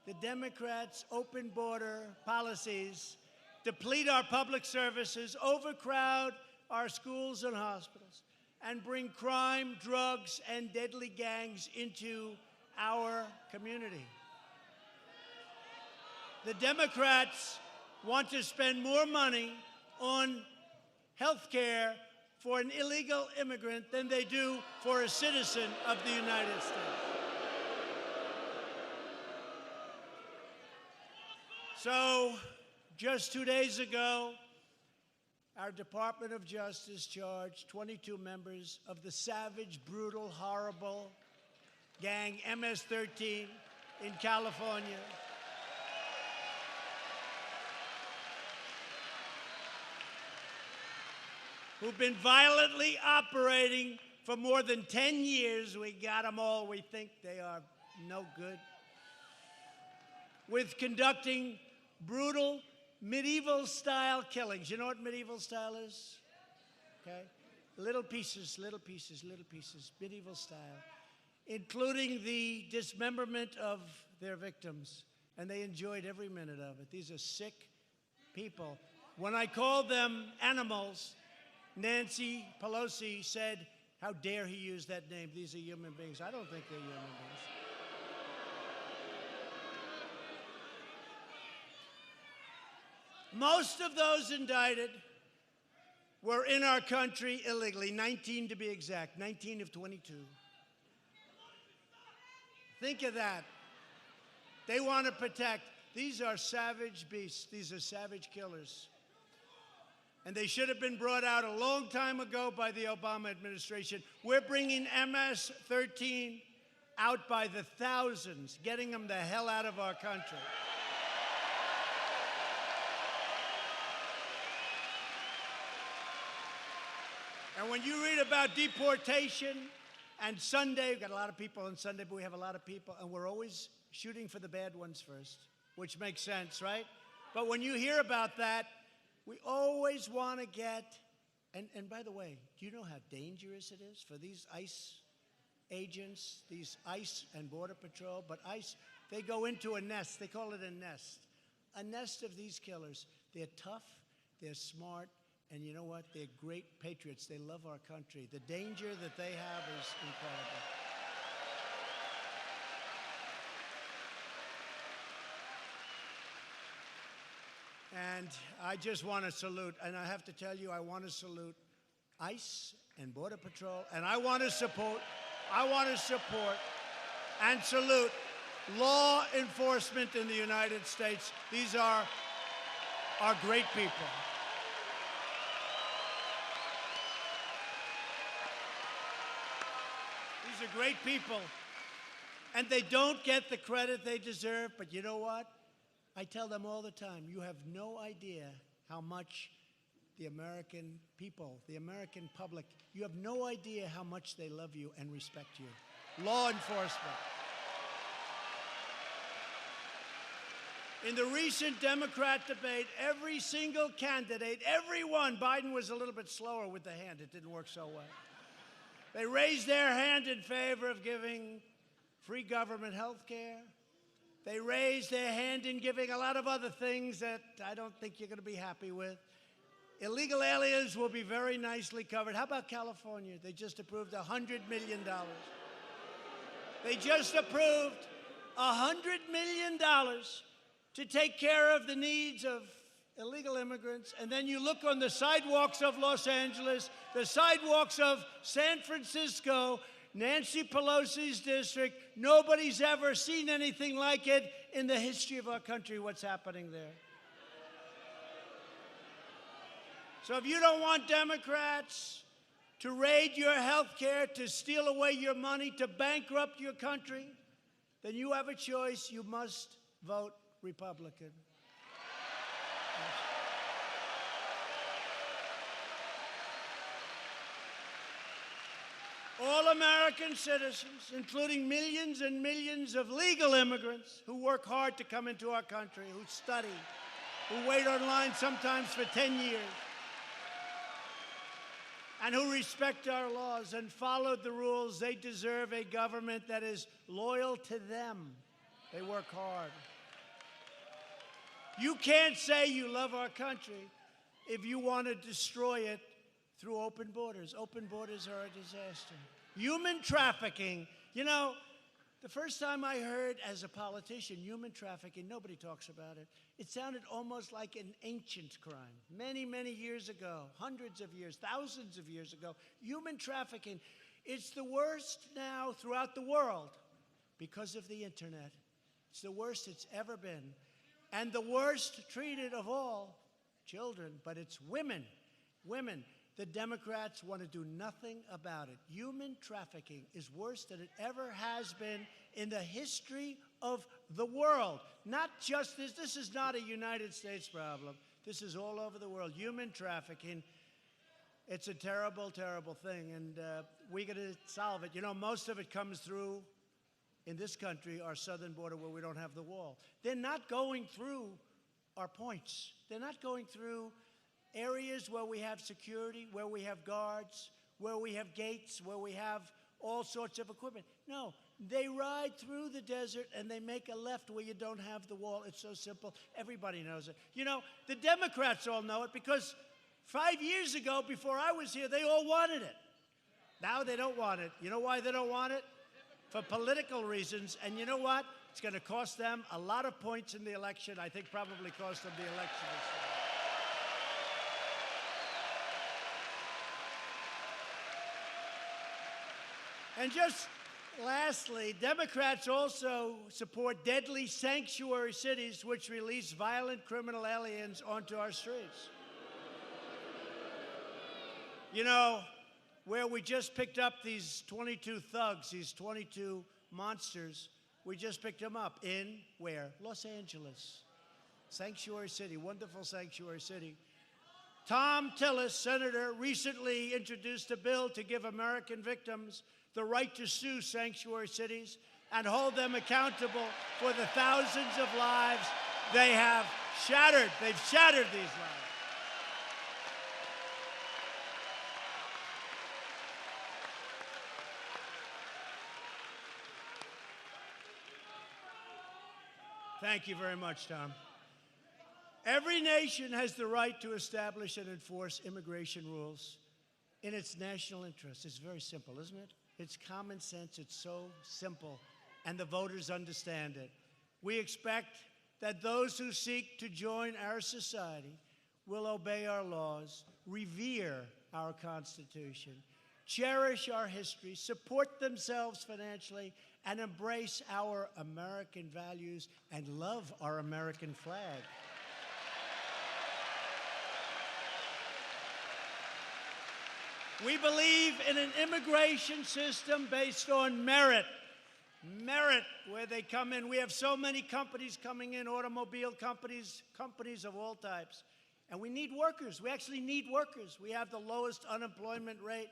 The Democrats' open border policies deplete our public services, overcrowd our schools and hospitals, and bring crime, drugs, and deadly gangs into our community. The Democrats want to spend more money on health care for an illegal immigrant than they do for a citizen of the United States. So, just 2 days ago, our Department of Justice charged 22 members of the savage, brutal, horrible gang MS-13 in California. Who've been violently operating for more than 10 years. We got them all. We think they are no good. With conducting brutal medieval-style killings. You know what medieval style is? Okay? Little pieces, little pieces, little pieces, medieval style, including the dismemberment of their victims. And they enjoyed every minute of it. These are sick people. When I called them animals, Nancy Pelosi said, "How dare he use that name? These are human beings." I don't think they're human beings. Most of those indicted were in our country illegally, 19 to be exact, 19 of 22. Think of that. They want to protect. These are savage beasts. These are savage killers. And they should have been brought out a long time ago by the Obama administration. We're bringing MS-13 out by the thousands, getting them the hell out of our country. And when you read about deportation and Sunday, we've got a lot of people on Sunday, but we have a lot of people, and we're always shooting for the bad ones first, which makes sense, right? But when you hear about that, we always want to get And by the way, do you know how dangerous it is for these ICE agents, these ICE and Border Patrol? But ICE, they go into a nest. They call it a nest. A nest of these killers. They're tough, they're smart, and you know what? They're great patriots. They love our country. The danger that they have is incredible. And I just want to salute, and I have to tell you, I want to salute ICE and Border Patrol, and I want to support and salute law enforcement in the United States. These are great people. These are great people, and they don't get the credit they deserve, but you know what? I tell them all the time, you have no idea how much the American people, the American public, you have no idea how much they love you and respect you. Law enforcement. In the recent Democrat debate, every single candidate, everyone, Biden was a little bit slower with the hand. It didn't work so well. They raised their hand in favor of giving free government health care. They raised their hand in giving a lot of other things that I don't think you're going to be happy with. Illegal aliens will be very nicely covered. How about California? They just approved $100 million. They just approved $100 million to take care of the needs of illegal immigrants. And then you look on the sidewalks of Los Angeles, the sidewalks of San Francisco, Nancy Pelosi's district. Nobody's ever seen anything like it in the history of our country, what's happening there. So if you don't want Democrats to raid your health care, to steal away your money, to bankrupt your country, then you have a choice. You must vote Republican. All American citizens, including millions and millions of legal immigrants who work hard to come into our country, who study, who wait online sometimes for 10 years, and who respect our laws and followed the rules, they deserve a government that is loyal to them. They work hard. You can't say you love our country if you want to destroy it through open borders. Open borders are a disaster. Human trafficking. You know, the first time I heard as a politician human trafficking, nobody talks about it. It sounded almost like an ancient crime. Many, many years ago, hundreds of years, thousands of years ago, human trafficking. It's the worst now throughout the world because of the internet. It's the worst it's ever been. And the worst treated of all, children, but it's women. Women. The Democrats want to do nothing about it. Human trafficking is worse than it ever has been in the history of the world. Not just this. This is not a United States problem. This is all over the world. Human trafficking. It's a terrible, terrible thing, and we're going to solve it. You know, most of it comes through, in this country, our southern border where we don't have the wall. They're not going through our points. They're not going through areas where we have security, where we have guards, where we have gates, where we have all sorts of equipment. No, they ride through the desert and they make a left where you don't have the wall. It's so simple. Everybody knows it. You know, the Democrats all know it because 5 years ago, before I was here, they all wanted it. Now they don't want it. You know why they don't want it? For political reasons. And you know what? It's going to cost them a lot of points in the election. I think probably cost them the election this time. And just lastly, Democrats also support deadly sanctuary cities which release violent criminal aliens onto our streets. You know, where we just picked up these 22 thugs, these 22 monsters, we just picked them up in where? Los Angeles. Sanctuary city, wonderful sanctuary city. Tom Tillis, senator, recently introduced a bill to give American victims the right to sue sanctuary cities and hold them accountable for the thousands of lives they have shattered. They've shattered these lives. Thank you very much, Tom. Every nation has the right to establish and enforce immigration rules in its national interest. It's very simple, isn't it? It's common sense. It's so simple, and the voters understand it. We expect that those who seek to join our society will obey our laws, revere our Constitution, cherish our history, support themselves financially, and embrace our American values and love our American flag. We believe in an immigration system based on merit. Merit, where they come in. We have so many companies coming in, automobile companies, companies of all types. And we need workers. We actually need workers. We have the lowest unemployment rate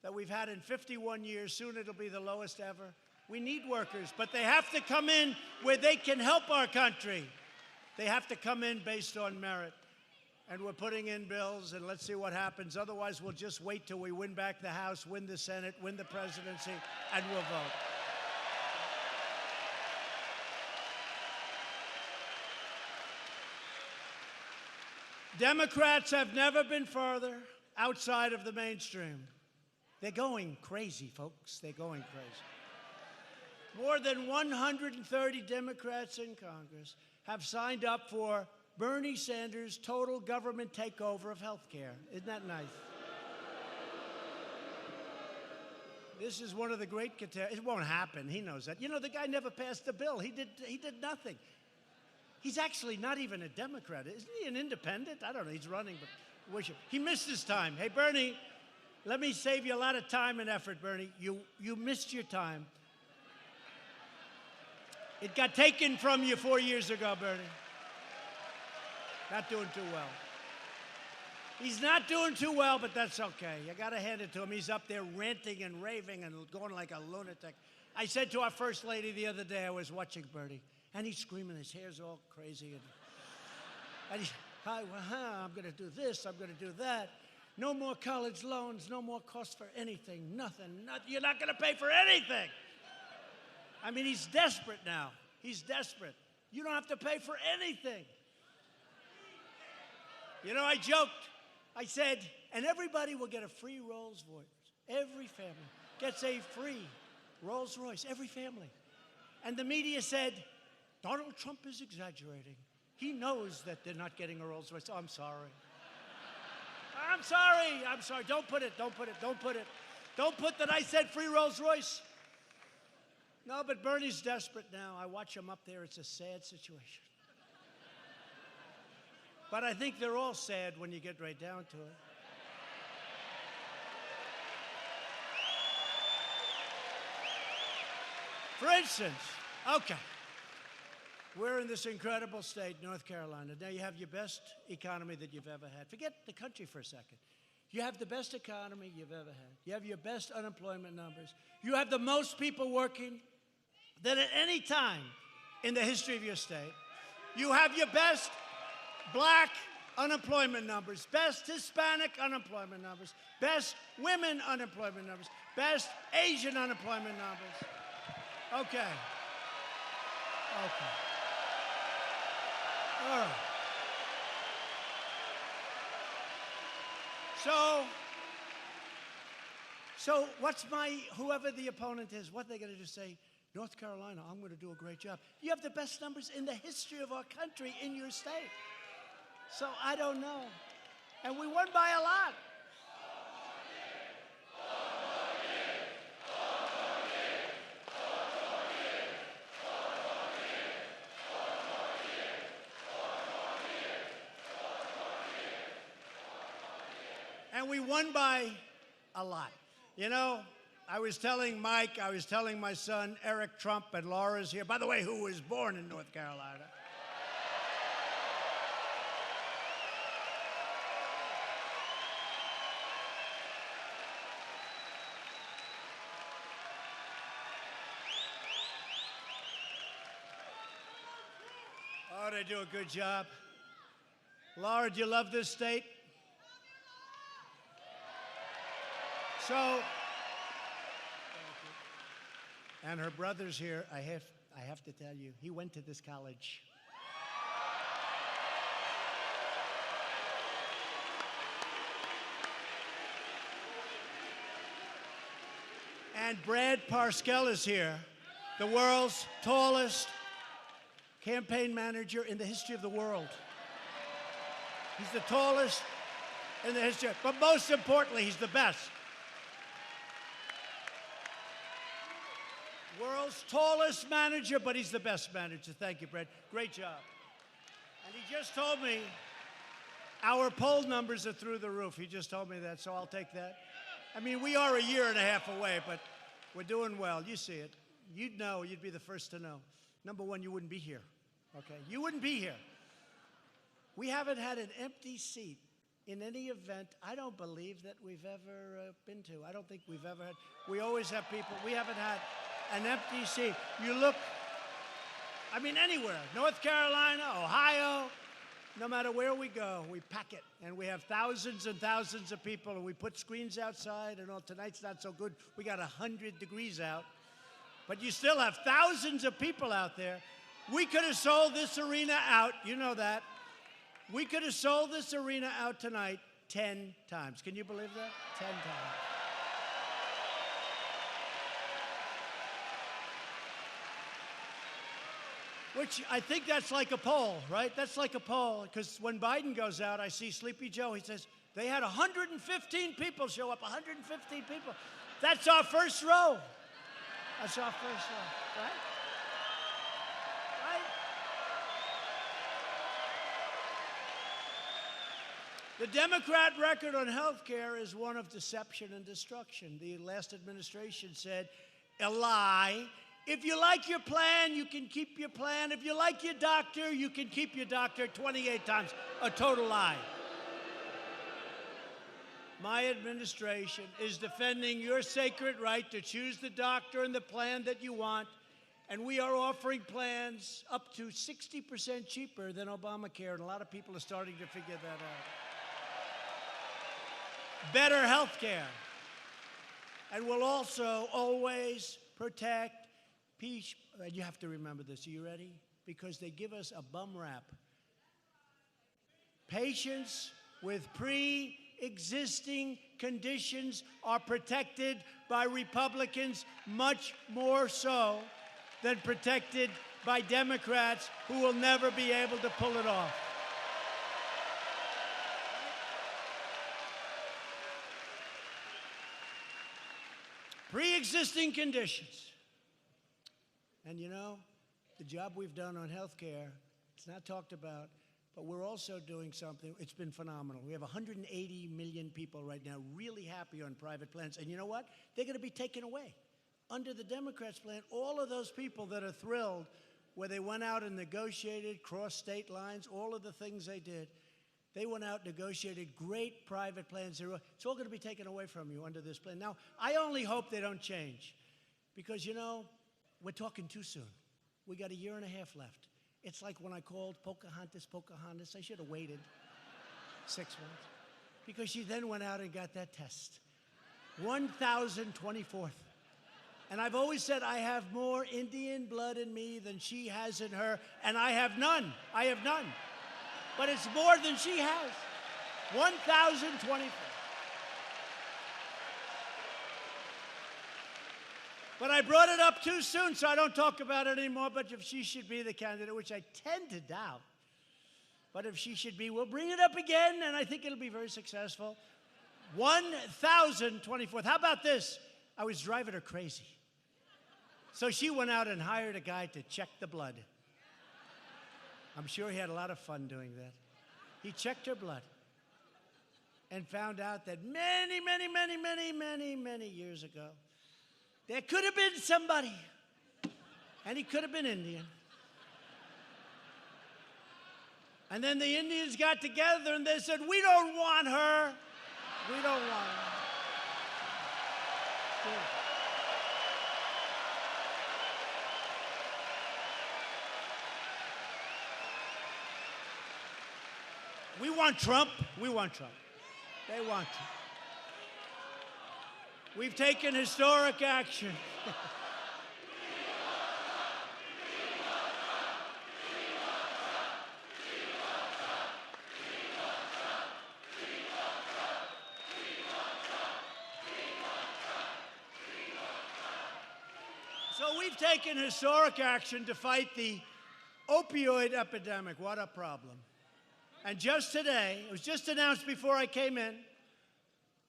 that we've had in 51 years. Soon it'll be the lowest ever. We need workers, but they have to come in where they can help our country. They have to come in based on merit. And we're putting in bills, and let's see what happens. Otherwise, we'll just wait till we win back the House, win the Senate, win the presidency, and we'll vote. Democrats have never been further outside of the mainstream. They're going crazy, folks. They're going crazy. More than 130 Democrats in Congress have signed up for Bernie Sanders' total government takeover of health care. Isn't that nice? This is one of the great catastrophes. It won't happen. He knows that. You know, the guy never passed the bill. He did nothing. He's actually not even a Democrat. Isn't he an independent? I don't know. He's running, but he missed his time. Hey, Bernie, let me save you a lot of time and effort, Bernie. You missed your time. It got taken from you 4 years ago, Bernie. Not doing too well. He's not doing too well, but that's okay. You got to hand it to him. He's up there ranting and raving and going like a lunatic. I said to our First Lady the other day, I was watching Bernie, and he's screaming. His hair's all crazy. And he's, I'm going to do this. I'm going to do that. No more college loans. No more cost for anything. Nothing. You're not going to pay for anything. I mean, he's desperate now. He's desperate. You don't have to pay for anything. You know, I joked. I said, and everybody will get a free Rolls Royce. Every family gets a free Rolls Royce. Every family. And the media said, Donald Trump is exaggerating. He knows that they're not getting a Rolls Royce. Oh, I'm sorry. I'm sorry. I'm sorry. Don't put it. Don't put it. Don't put it. Don't put that I said free Rolls Royce. No, but Bernie's desperate now. I watch him up there. It's a sad situation. But I think they're all sad when you get right down to it. For instance, okay, we're in this incredible state, North Carolina. Now you have your best economy that you've ever had. Forget the country for a second. You have the best economy you've ever had. You have your best unemployment numbers. You have the most people working than at any time in the history of your state. You have your best Black unemployment numbers, best Hispanic unemployment numbers, best women unemployment numbers, best Asian unemployment numbers. Okay. Okay. All right. So what's whoever the opponent is, what they're going to do, say, North Carolina, I'm going to do a great job. You have the best numbers in the history of our country in your state. So I don't know. And we won by a lot. And we won by a lot. You know, I was telling Mike, I was telling my son, Eric Trump, and Laura's here, by the way, who was born in North Carolina. Oh, they do a good job. Laura, do you love this state? So, and her brother's here. I have to tell you, he went to this college. And Brad Parscale is here, the world's tallest campaign manager in the history of the world. He's the tallest in the history, but most importantly, he's the best. World's tallest manager, but he's the best manager. Thank you, Brad. Great job. And he just told me our poll numbers are through the roof. He just told me that, so I'll take that. I mean, we are a year and a half away, but we're doing well. You see it. You'd know. You'd be the first to know. Number one, you wouldn't be here. Okay? You wouldn't be here. We haven't had an empty seat in any event I don't believe that we've ever been to. I don't think we've ever had. We always have people. We haven't had an empty seat. You look, I mean, anywhere. North Carolina, Ohio, no matter where we go, we pack it. And we have thousands and thousands of people, and we put screens outside, and tonight's not so good. We got 100 degrees out. But you still have thousands of people out there. We could have sold this arena out, you know that. We could have sold this arena out tonight 10 times. Can you believe that? 10 times. Which I think that's like a poll, right? That's like a poll, because when Biden goes out, I see Sleepy Joe. He says, they had 115 people show up, 115 people. That's our first row. That's our first row, right? Right? The Democrat record on health care is one of deception and destruction. The last administration said, a lie. If you like your plan, you can keep your plan. If you like your doctor, you can keep your doctor. 28 times. A total lie. My administration is defending your sacred right to choose the doctor and the plan that you want. And we are offering plans up to 60% cheaper than Obamacare. And a lot of people are starting to figure that out. Better health care. And we'll also always protect peace. And you have to remember this. Are you ready? Because they give us a bum rap. Patients with pre-existing conditions are protected by Republicans much more so than protected by Democrats who will never be able to pull it off. Pre-existing conditions. And you know, the job we've done on health care, it's not talked about, but we're also doing something. It's been phenomenal. We have 180 million people right now really happy on private plans. And you know what? They're going to be taken away. Under the Democrats' plan, all of those people that are thrilled where they went out and negotiated, crossed state lines, all of the things they did, they went out, negotiated great private plans. It's all going to be taken away from you under this plan. Now, I only hope they don't change because, you know, we're talking too soon. We got a year and a half left. It's like when I called Pocahontas. I should have waited 6 months because she then went out and got that test. 1,024th. And I've always said I have more Indian blood in me than she has in her, and I have none. I have none. But it's more than she has. 1,024. But I brought it up too soon, so I don't talk about it anymore. But if she should be the candidate, which I tend to doubt, but if she should be, we'll bring it up again, and I think it'll be very successful. 1,024th. How about this? I was driving her crazy. So she went out and hired a guy to check the blood. I'm sure he had a lot of fun doing that. He checked her blood and found out that many, many, many, many, many, many years ago, there could have been somebody, and he could have been Indian. And then the Indians got together and they said, we don't want her. We don't want her. Yeah. We want Trump. We want Trump. They want Trump. We've taken historic action. So we've taken historic action to fight the opioid epidemic. What a problem. And just today, it was just announced before I came in,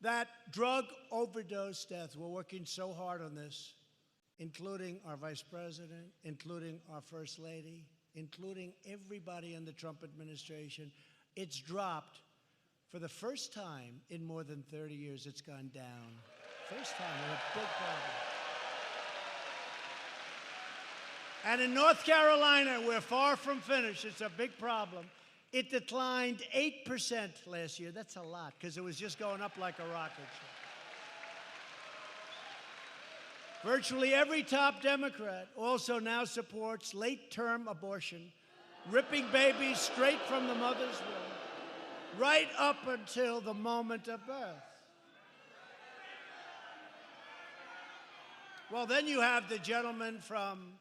that drug overdose death, we're working so hard on this, including our vice president, including our first lady, including everybody in the Trump administration. It's dropped for the first time in more than 30 years. It's gone down. First time, we're a big problem. And in North Carolina, we're far from finished. It's a big problem. It declined 8% last year. That's a lot, because it was just going up like a rocket ship. Virtually every top Democrat also now supports late-term abortion, ripping babies straight from the mother's womb, right up until the moment of birth. Well, then you have the gentleman from,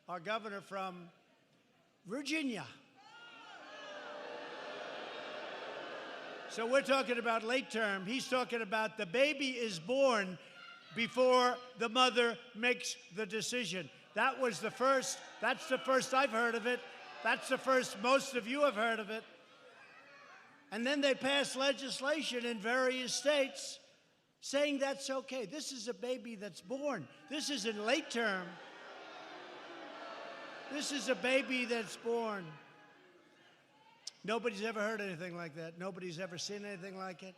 our governor from Virginia. So we're talking about late term. He's talking about the baby is born before the mother makes the decision. That was the first. That's the first I've heard of it. That's the first most of you have heard of it. And then they passed legislation in various states saying that's okay. This is a baby that's born. This isn't late term. This is a baby that's born. Nobody's ever heard anything like that. Nobody's ever seen anything like it.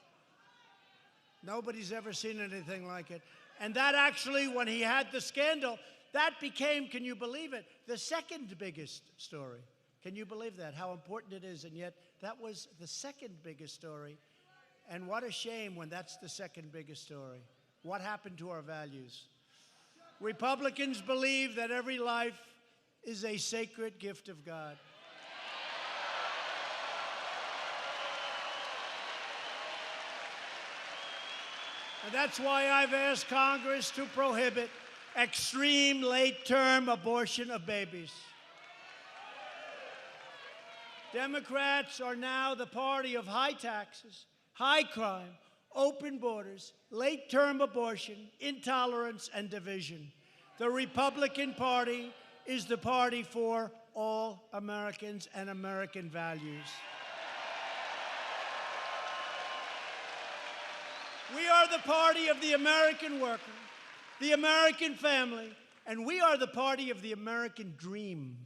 Nobody's ever seen anything like it. And that actually, when he had the scandal, that became, can you believe it, the second biggest story. Can you believe that, how important it is? And yet, that was the second biggest story. And what a shame when that's the second biggest story. What happened to our values? Republicans believe that every life is a sacred gift of God. And that's why I've asked Congress to prohibit extreme late-term abortion of babies. Democrats are now the party of high taxes, high crime, open borders, late-term abortion, intolerance, and division. The Republican Party is the party for all Americans and American values. We are the party of the American worker, the American family, and we are the party of the American dream.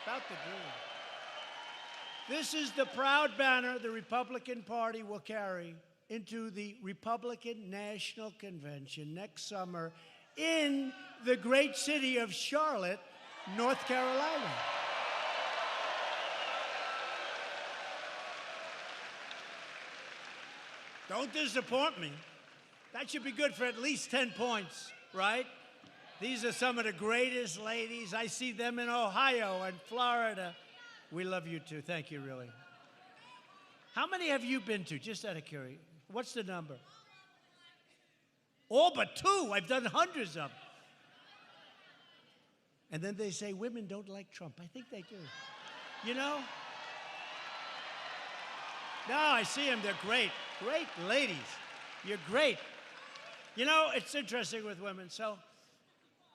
About the dream. This is the proud banner the Republican Party will carry into the Republican National Convention next summer in the great city of Charlotte, North Carolina. Don't disappoint me. That should be good for at least 10 points, right? These are some of the greatest ladies. I see them in Ohio and Florida. We love you too. Thank you, really. How many have you been to, just out of curiosity? What's the number? All but 2. I've done hundreds of them. And then they say women don't like Trump. I think they do. You know? No, I see them. They're great. Great ladies. You're great. You know, it's interesting with women. So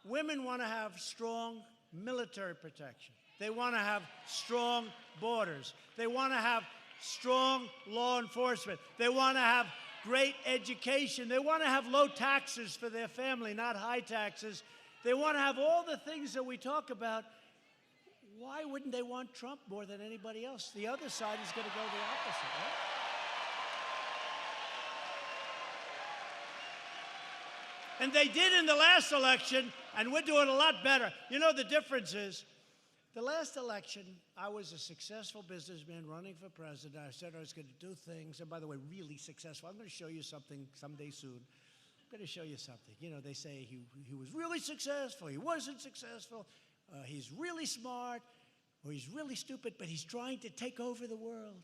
women want to have strong military protection. They want to have strong borders. They want to have strong law enforcement. They want to have great education. They want to have low taxes for their family, not high taxes. They want to have all the things that we talk about. Why wouldn't they want Trump more than anybody else? The other side is going to go the opposite, right? And they did in the last election, and we're doing a lot better. You know, the difference is, the last election, I was a successful businessman running for president. I said I was going to do things, and by the way, really successful. I'm going to show you something someday soon. I'm going to show you something. You know, they say he was really successful, he wasn't successful, he's really smart, or he's really stupid, but he's trying to take over the world.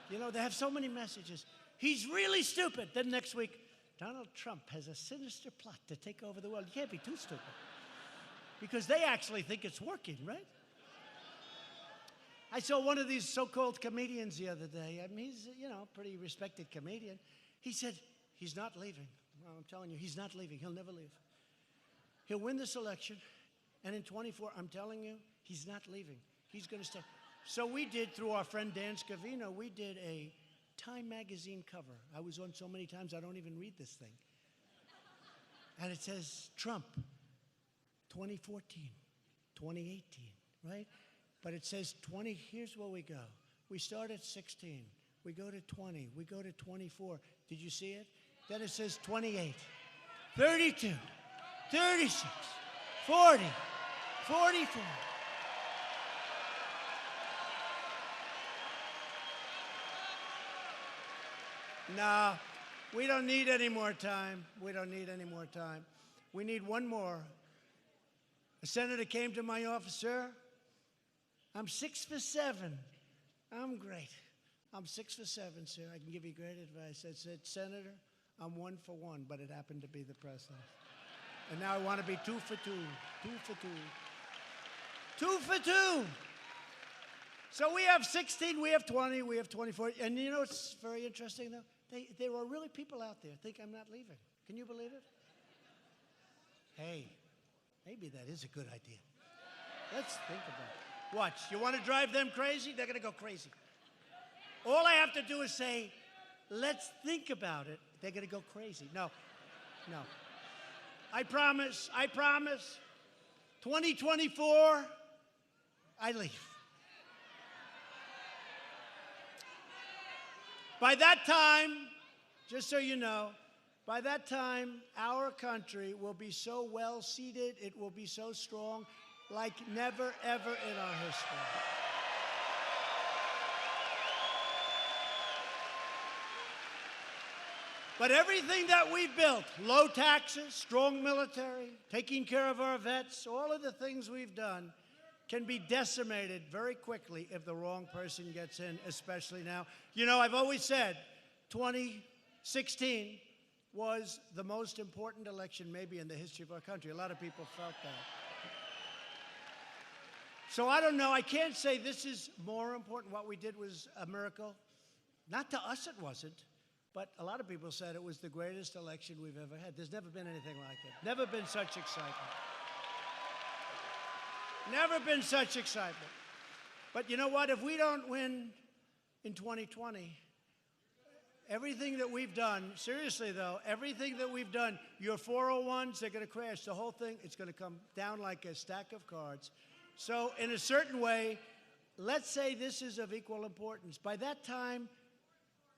You know, they have so many messages. He's really stupid. Then next week, Donald Trump has a sinister plot to take over the world. You can't be too stupid. Because they actually think it's working, right? I saw one of these so-called comedians the other day. I mean, he's, you know, a pretty respected comedian. He said, he's not leaving. Well, I'm telling you, he's not leaving. He'll never leave. He'll win this election, and in 24, I'm telling you, he's not leaving. He's going to stay. So we did, through our friend Dan Scavino, we did a Time magazine cover. I was on so many times I don't even read this thing. And it says, Trump, 2014, 2018, right? But it says 20, here's where we go. We start at 16, we go to 20, we go to 24. Did you see it? Then it says 28, 32, 36, 40, 44. No, we don't need any more time. We don't need any more time. We need one more. A senator came to my office, sir. I'm 6 for 7. I'm great. I'm 6 for 7, sir. I can give you great advice. I said, Senator, I'm 1 for 1, but it happened to be the president. And now I want to be 2 for 2, 2 for 2, 2 for 2. So we have 16, we have 20, we have 24. And you know what's very interesting, though? There are really people out there think I'm not leaving. Can you believe it? Hey, maybe that is a good idea. Let's think about it. Watch. You want to drive them crazy? They're going to go crazy. All I have to do is say, let's think about it. They're going to go crazy. No. I promise, 2024, I leave. By that time, just so you know, by that time, our country will be so well seated, it will be so strong, like never, ever in our history. But everything that we've built, low taxes, strong military, taking care of our vets, all of the things we've done, can be decimated very quickly if the wrong person gets in, especially now. You know, I've always said 2016 was the most important election maybe in the history of our country. A lot of people felt that. So I don't know. I can't say this is more important. What we did was a miracle. Not to us it wasn't, but a lot of people said it was the greatest election we've ever had. There's never been anything like it. Never been such excitement. Never been such excitement. But you know what? If we don't win in 2020, everything that we've done, seriously though, everything that we've done, your 401s, they're going to crash. The whole thing, it's going to come down like a stack of cards. So in a certain way, let's say this is of equal importance. By that time,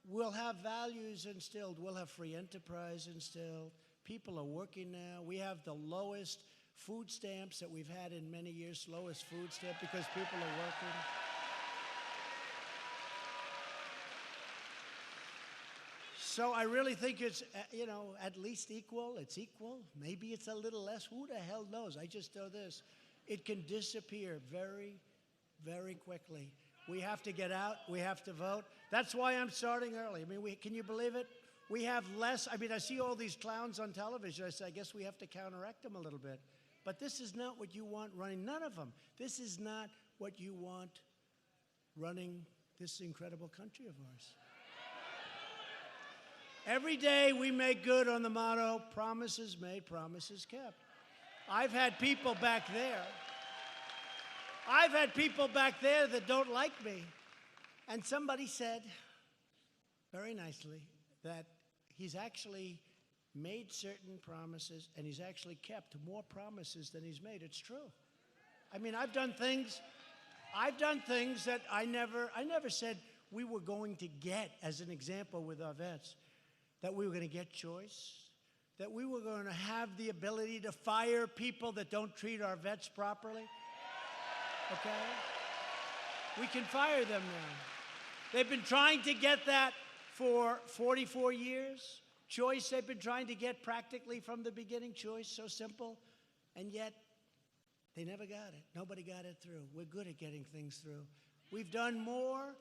we'll have values instilled. We'll have free enterprise instilled. People are working now. We have the lowest food stamps that we've had in many years, lowest food stamp, because people are working. So I really think it's, you know, at least equal. It's equal. Maybe it's a little less. Who the hell knows? I just know this. It can disappear very, very quickly. We have to get out. We have to vote. That's why I'm starting early. I mean, can you believe it? We have less. I mean, I see all these clowns on television. I say, I guess we have to counteract them a little bit. But this is not what you want running. None of them. This is not what you want running this incredible country of ours. Every day we make good on the motto, promises made, promises kept. I've had people back there. I've had people back there that don't like me. And somebody said, very nicely, that he's actually made certain promises and he's actually kept more promises than he's made. It's true. I mean, I've done things that I never said we were going to get, as an example with our vets, that we were going to get choice, that we were going to have the ability to fire people that don't treat our vets properly. Okay? We can fire them now. They've been trying to get that for 44 years. Choice they've been trying to get practically from the beginning. Choice, so simple. And yet, they never got it. Nobody got it through. We're good at getting things through. We've done more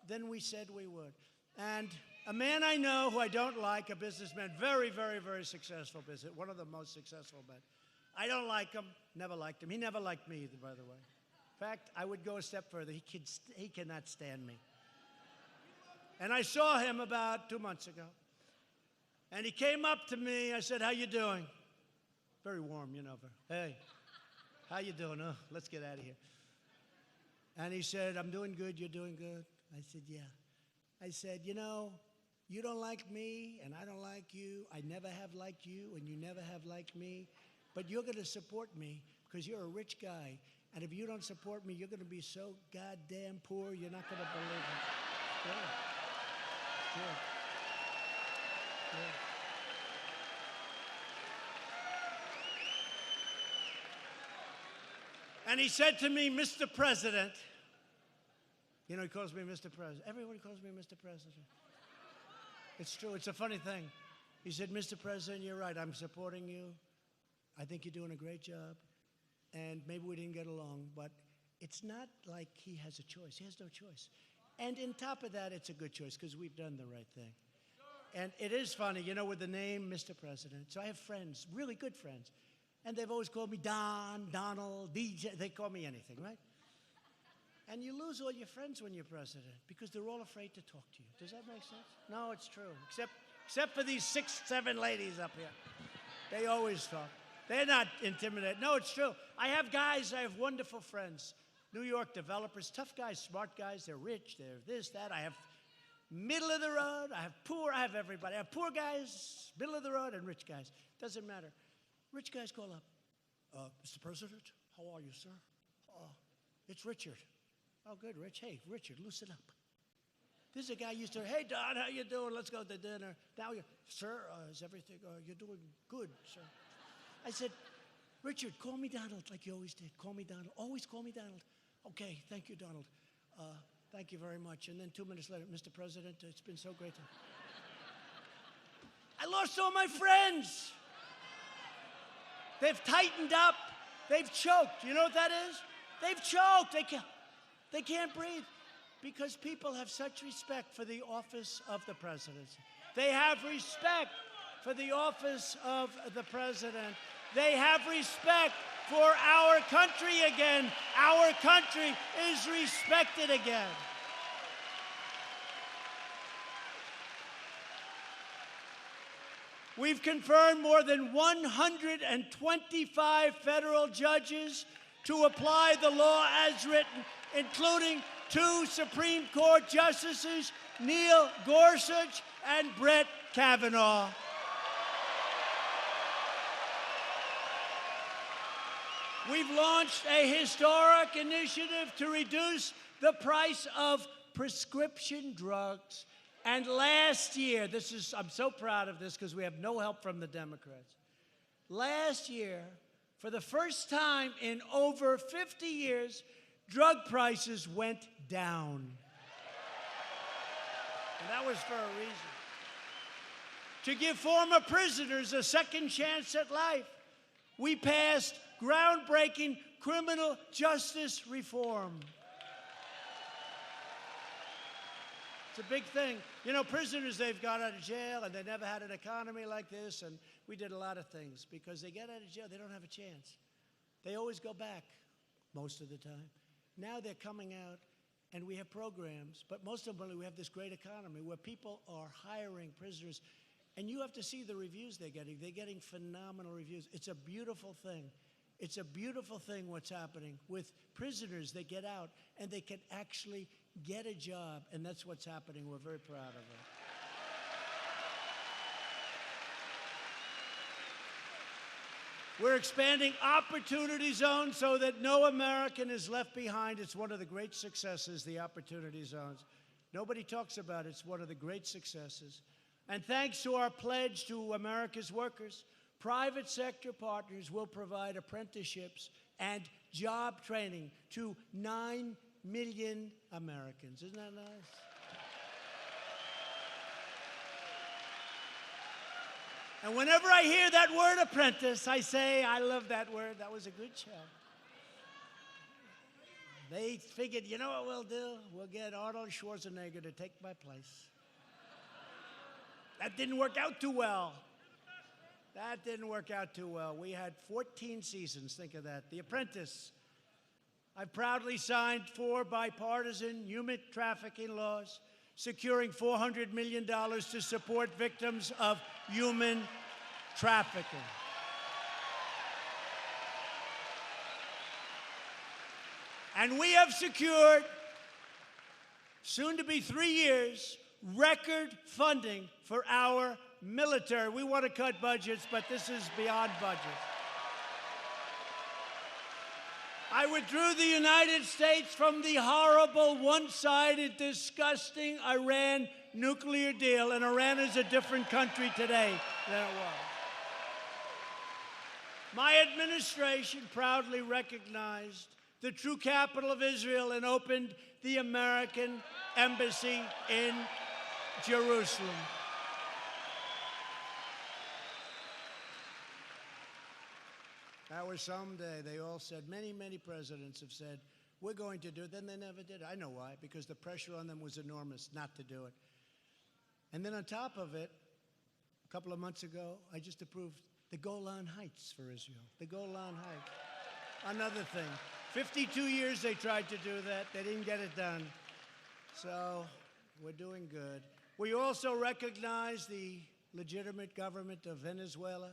than we said we would. And a man I know who I don't like, a businessman, very, very, very successful business, one of the most successful men. I don't like him, never liked him. He never liked me either, by the way. In fact, I would go a step further. He cannot stand me. And I saw him about 2 months ago. And he came up to me. I said, how you doing? Very warm, you know. Hey, how you doing? Let's get out of here. And he said, I'm doing good, you're doing good? I said, yeah. I said, you know, you don't like me, and I don't like you. I never have liked you, and you never have liked me. But you're going to support me because you're a rich guy. And if you don't support me, you're going to be so goddamn poor, you're not going to believe it. Sure. Sure. Sure. And he said to me, Mr. President, you know, he calls me Mr. President. Everybody calls me Mr. President. It's true. It's a funny thing. He said, Mr. President, you're right. I'm supporting you. I think you're doing a great job. And maybe we didn't get along, but it's not like he has a choice. He has no choice. And on top of that, it's a good choice because we've done the right thing. And it is funny, you know, with the name Mr. President. So I have friends, really good friends. And they've always called me Don, Donald, DJ. They call me anything, right? And you lose all your friends when you're president because they're all afraid to talk to you. Does that make sense? No, it's true. Except for these 6, 7 ladies up here. They always talk. They're not intimidated. No, it's true. I have wonderful friends. New York developers, tough guys, smart guys. They're rich. They're this, that. I have middle of the road. I have poor. I have everybody. I have poor guys, middle of the road, and rich guys. Doesn't matter. Rich guys call up. Mr. President, how are you, sir? It's Richard. Oh, good, Rich. Hey, Richard, loosen up. This is a guy used to, hey, Don, how you doing? Let's go to dinner. Now you're, sir, is everything, you're doing good, sir. I said, Richard, call me Donald like you always did. Call me Donald. Always call me Donald. Okay, thank you, Donald. Thank you very much. And then 2 minutes later, Mr. President, it's been so great to... I lost all my friends. They've tightened up. They've choked. You know what that is? They've choked. They can't breathe because people have such respect for the office of the presidency. They have respect for the office of the president. They have respect for our country again. Our country is respected again. We've confirmed more than 125 federal judges to apply the law as written, including 2 Supreme Court justices, Neil Gorsuch and Brett Kavanaugh. We've launched a historic initiative to reduce the price of prescription drugs. And last year, I'm so proud of this because we have no help from the Democrats. Last year, for the first time in over 50 years, drug prices went down. And that was for a reason. To give former prisoners a second chance at life, we passed groundbreaking criminal justice reform. It's a big thing. You know, prisoners, they've got out of jail, and they never had an economy like this, and we did a lot of things. Because they get out of jail, they don't have a chance. They always go back, most of the time. Now they're coming out, and we have programs, but most importantly, we have this great economy where people are hiring prisoners, and you have to see the reviews they're getting. They're getting phenomenal reviews. It's a beautiful thing. It's a beautiful thing what's happening with prisoners. They get out, and they can actually get a job, and that's what's happening. We're very proud of it. We're expanding Opportunity Zones so that no American is left behind. It's one of the great successes, the Opportunity Zones. Nobody talks about it. It's one of the great successes. And thanks to our pledge to America's workers, private sector partners will provide apprenticeships and job training to 9 million Americans. Isn't that nice? And whenever I hear that word apprentice, I say, I love that word. That was a good show. They figured, you know what we'll do? We'll get Arnold Schwarzenegger to take my place. That didn't work out too well. That didn't work out too well. We had 14 seasons, think of that. The Apprentice. I proudly signed 4 bipartisan human trafficking laws, securing $400 million to support victims of human trafficking. And we have secured, soon to be 3 years, record funding for our military. We want to cut budgets, but this is beyond budget. I withdrew the United States from the horrible, one-sided, disgusting Iran nuclear deal, and Iran is a different country today than it was. My administration proudly recognized the true capital of Israel and opened the American embassy in Jerusalem. That was someday. They all said, many presidents have said, we're going to do it. Then they never did. I know why, because the pressure on them was enormous not to do it. And then on top of it, a couple of months ago, I just approved the Golan Heights for Israel. The Golan Heights. Another thing. 52 years they tried to do that. They didn't get it done. So we're doing good. We also recognize the legitimate government of Venezuela,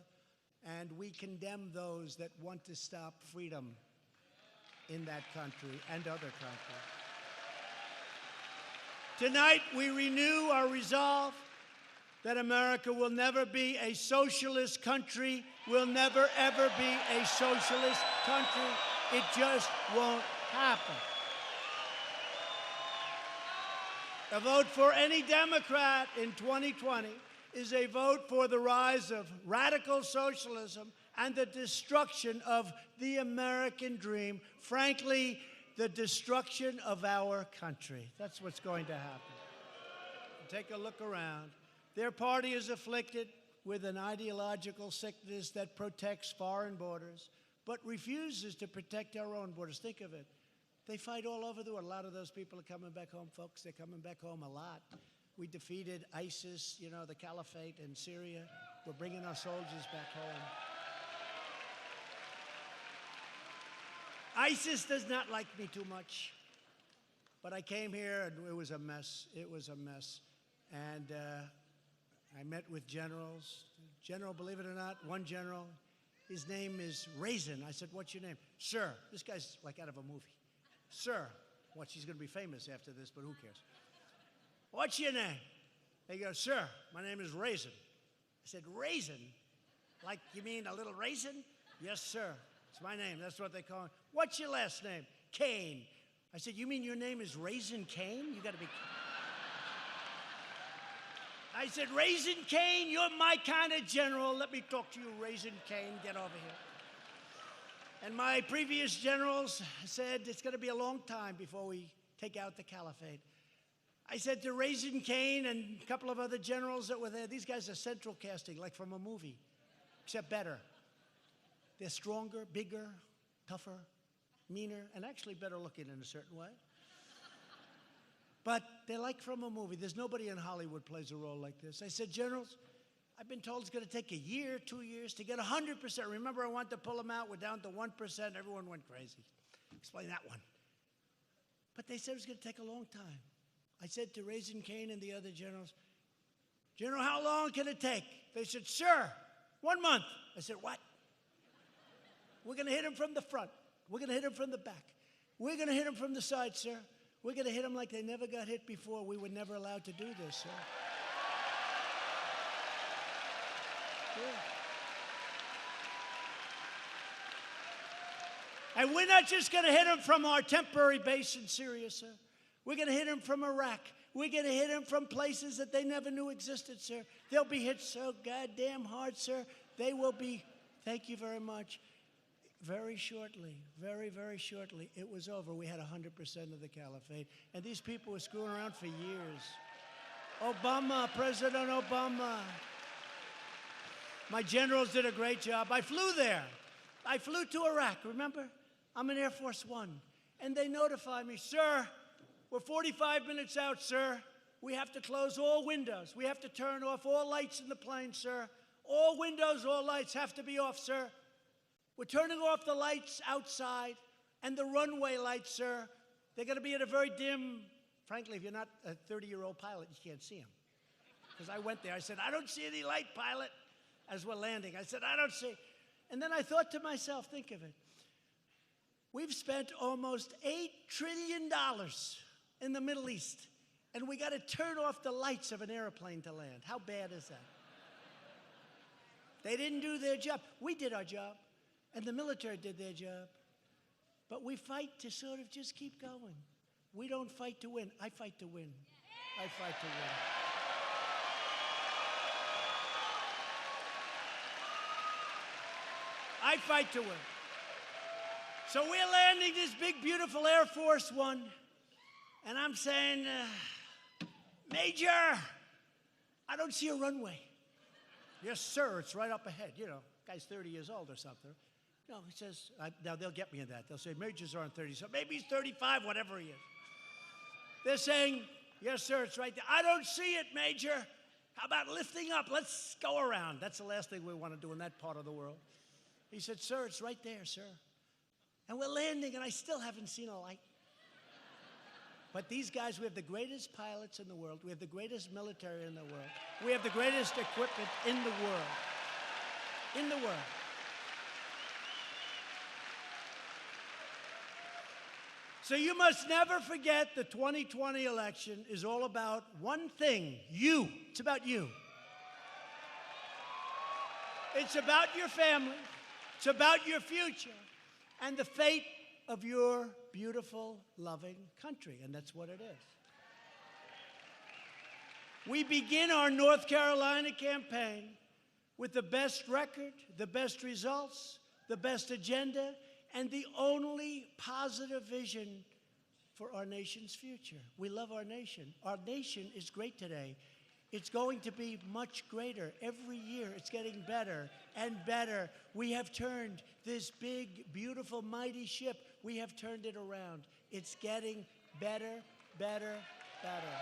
and we condemn those that want to stop freedom in that country and other countries. Tonight, we renew our resolve that America will never be a socialist country, will never, ever be a socialist country. It just won't happen. A vote for any Democrat in 2020 is a vote for the rise of radical socialism and the destruction of the American dream. Frankly, the destruction of our country. That's what's going to happen. Take a look around. Their party is afflicted with an ideological sickness that protects foreign borders, but refuses to protect our own borders. Think of it. They fight all over the world. A lot of those people are coming back home, folks. They're coming back home a lot. We defeated ISIS, you know, the caliphate in Syria. We're bringing our soldiers back home. ISIS does not like me too much, but I came here and it was a mess. It was a mess. And I met with generals. General, believe it or not, one general, his name is Raisin. I said, what's your name? Sir. This guy's like out of a movie. Sir. What, she's going to be famous after this, but who cares? What's your name? He goes, sir, my name is Raisin. I said, Raisin? Like, you mean a little raisin? Yes, sir. It's my name. That's what they call it. What's your last name? Kane. I said, you mean your name is Raisin Kane? You got to be... I said, Raisin Kane, you're my kind of general. Let me talk to you, Raisin Kane. Get over here. And my previous generals said, it's going to be a long time before we take out the caliphate. I said to Raisin Kane and a couple of other generals that were there, these guys are central casting, like from a movie, except better. They're stronger, bigger, tougher, meaner, and actually better looking in a certain way. But they're like from a movie. There's nobody in Hollywood plays a role like this. I said, generals, I've been told it's going to take a year, 2 years to get 100%. Remember, I wanted to pull them out. We're down to 1%. Everyone went crazy. Explain that one. But they said it was going to take a long time. I said to Raisin Kane and the other generals, General, how long can it take? They said, sir, 1 month. I said, what? We're going to hit him from the front. We're going to hit him from the back. We're going to hit him from the side, sir. We're going to hit him like they never got hit before. We were never allowed to do this, sir. Yeah. And we're not just going to hit him from our temporary base in Syria, sir. We're going to hit him from Iraq. We're going to hit him from places that they never knew existed, sir. They'll be hit so goddamn hard, sir. They will be, thank you very much. Very shortly, very, very shortly, it was over. We had 100% of the caliphate. And these people were screwing around for years. Obama, President Obama. My generals did a great job. I flew there. I flew to Iraq, remember? I'm in Air Force One. And they notified me, sir, we're 45 minutes out, sir. We have to close all windows. We have to turn off all lights in the plane, sir. All windows, all lights have to be off, sir. We're turning off the lights outside and the runway lights, sir. They're going to be at a very dim, frankly, if you're not a 30-year-old pilot, you can't see them. Because I went there, I said, I don't see any light, pilot, as we're landing. I said, I don't see. And then I thought to myself, think of it. We've spent almost $8 trillion in the Middle East, and we got to turn off the lights of an airplane to land. How bad is that? They didn't do their job. We did our job, and the military did their job. But we fight to sort of just keep going. We don't fight to win. I fight to win. I fight to win. I fight to win. So we're landing this big, beautiful Air Force One, and I'm saying, Major, I don't see a runway. Yes, sir, it's right up ahead. You know, guy's 30 years old or something. No, he says, now they'll get me in that. They'll say, Majors aren't 30, so maybe he's 35, whatever he is. They're saying, yes, sir, it's right there. I don't see it, Major. How about lifting up? Let's go around. That's the last thing we want to do in that part of the world. He said, sir, it's right there, sir. And we're landing, and I still haven't seen a light. But these guys, we have the greatest pilots in the world. We have the greatest military in the world. We have the greatest equipment in the world. In the world. So you must never forget the 2020 election is all about one thing, you. It's about you. It's about your family. It's about your future and the fate of your beautiful, loving country, and that's what it is. We begin our North Carolina campaign with the best record, the best results, the best agenda, and the only positive vision for our nation's future. We love our nation. Our nation is great today. It's going to be much greater. Every year it's getting better and better. We have turned this big, beautiful, mighty ship, we have turned it around. It's getting better, better, better.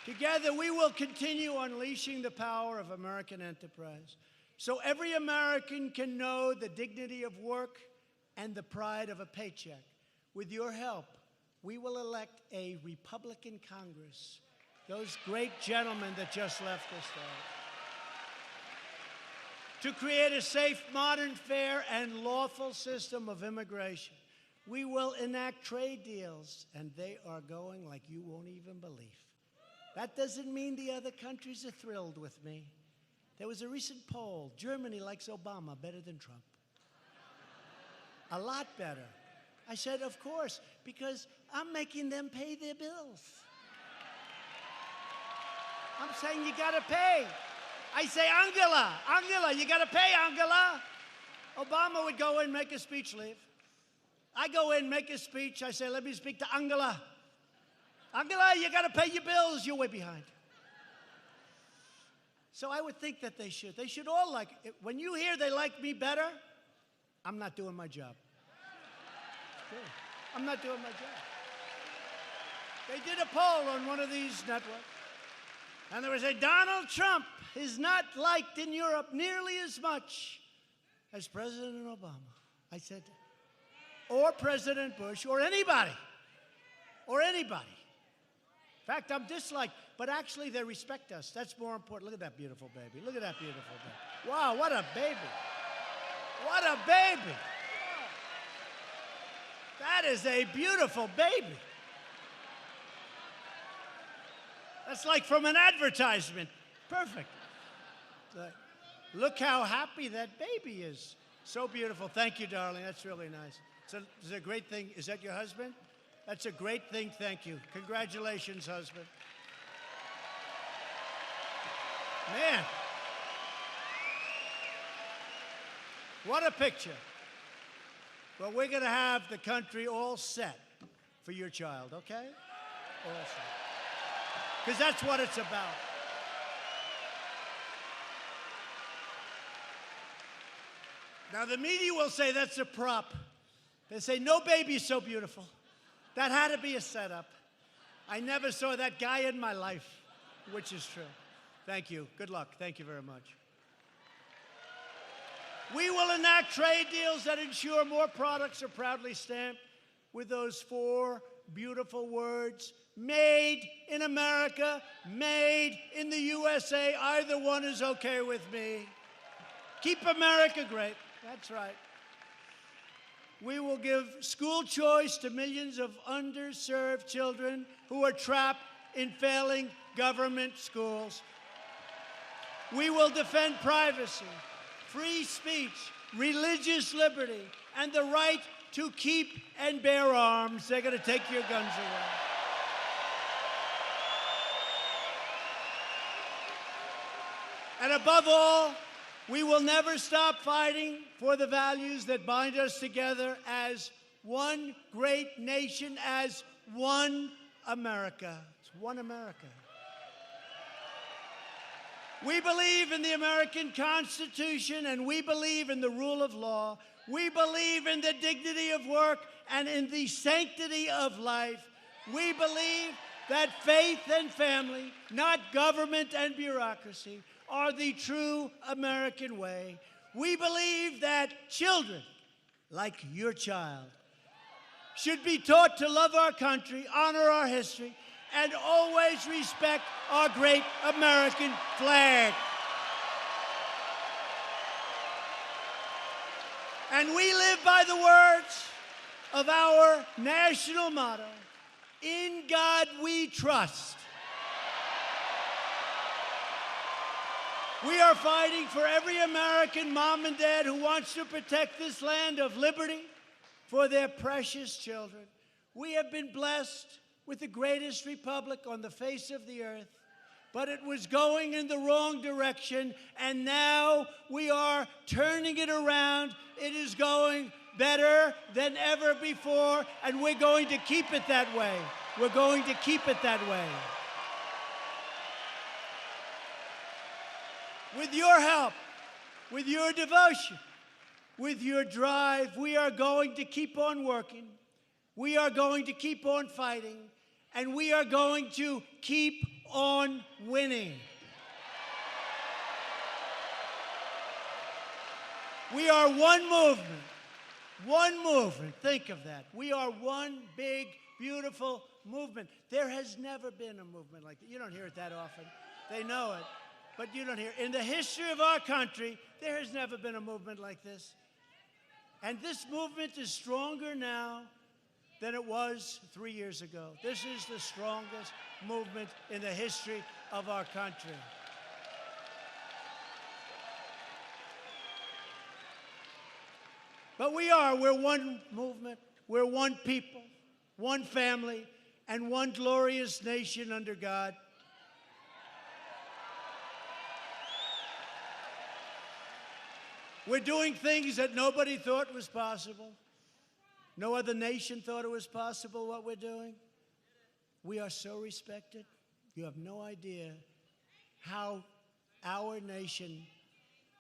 Together, we will continue unleashing the power of American enterprise so every American can know the dignity of work and the pride of a paycheck. With your help, we will elect a Republican Congress, those great gentlemen that just left us there, to create a safe, modern, fair, and lawful system of immigration. We will enact trade deals, and they are going like you won't even believe. That doesn't mean the other countries are thrilled with me. There was a recent poll. Germany likes Obama better than Trump. A lot better. I said, of course, because I'm making them pay their bills. I'm saying you gotta pay. I say, Angela, you gotta pay, Angela. Obama would go in, make a speech, leave. I go in, make a speech. I say, let me speak to Angela. Angela, you got to pay your bills. You're way behind. So I would think that they should. They should all like it. When you hear they like me better, I'm not doing my job. I'm not doing my job. They did a poll on one of these networks, and there was a Donald Trump is not liked in Europe nearly as much as President Obama. I said, or President Bush, or anybody. Or anybody. In fact, I'm disliked, but actually they respect us. That's more important. Look at that beautiful baby. Look at that beautiful baby. Wow, what a baby. What a baby. That is a beautiful baby. That's like from an advertisement. Perfect. Look how happy that baby is. So beautiful. Thank you, darling. That's really nice. So it's a great thing. Is that your husband? That's a great thing. Thank you. Congratulations, husband. Man. What a picture. Well, we're going to have the country all set for your child, okay? All set. Because that's what it's about. Now, the media will say that's a prop. They say, no baby's so beautiful. That had to be a setup. I never saw that guy in my life, which is true. Thank you. Good luck. Thank you very much. We will enact trade deals that ensure more products are proudly stamped with those 4 beautiful words. Made in America, made in the USA. Either one is okay with me. Keep America great. That's right. We will give school choice to millions of underserved children who are trapped in failing government schools. We will defend privacy, free speech, religious liberty, and the right to keep and bear arms. They're going to take your guns away. And above all, we will never stop fighting for the values that bind us together as one great nation, as one America. It's one America. We believe in the American Constitution, and we believe in the rule of law. We believe in the dignity of work and in the sanctity of life. We believe that faith and family, not government and bureaucracy, are the true American way. We believe that children, like your child, should be taught to love our country, honor our history, and always respect our great American flag. And we live by the words of our national motto, "In God we trust." We are fighting for every American mom and dad who wants to protect this land of liberty for their precious children. We have been blessed with the greatest republic on the face of the earth, but it was going in the wrong direction, and now we are turning it around. It is going better than ever before, and we're going to keep it that way. We're going to keep it that way. With your help, with your devotion, with your drive, we are going to keep on working. We are going to keep on fighting, and we are going to keep on winning. We are one movement. One movement. Think of that. We are one big, beautiful movement. There has never been a movement like that. You don't hear it that often. They know it, but you don't hear it. In the history of our country, there has never been a movement like this. And this movement is stronger now than it was 3 years ago. This is the strongest movement in the history of our country. But we're one movement, we're one people, one family, and one glorious nation under God. We're doing things that nobody thought was possible. No other nation thought it was possible what we're doing. We are so respected. You have no idea how our nation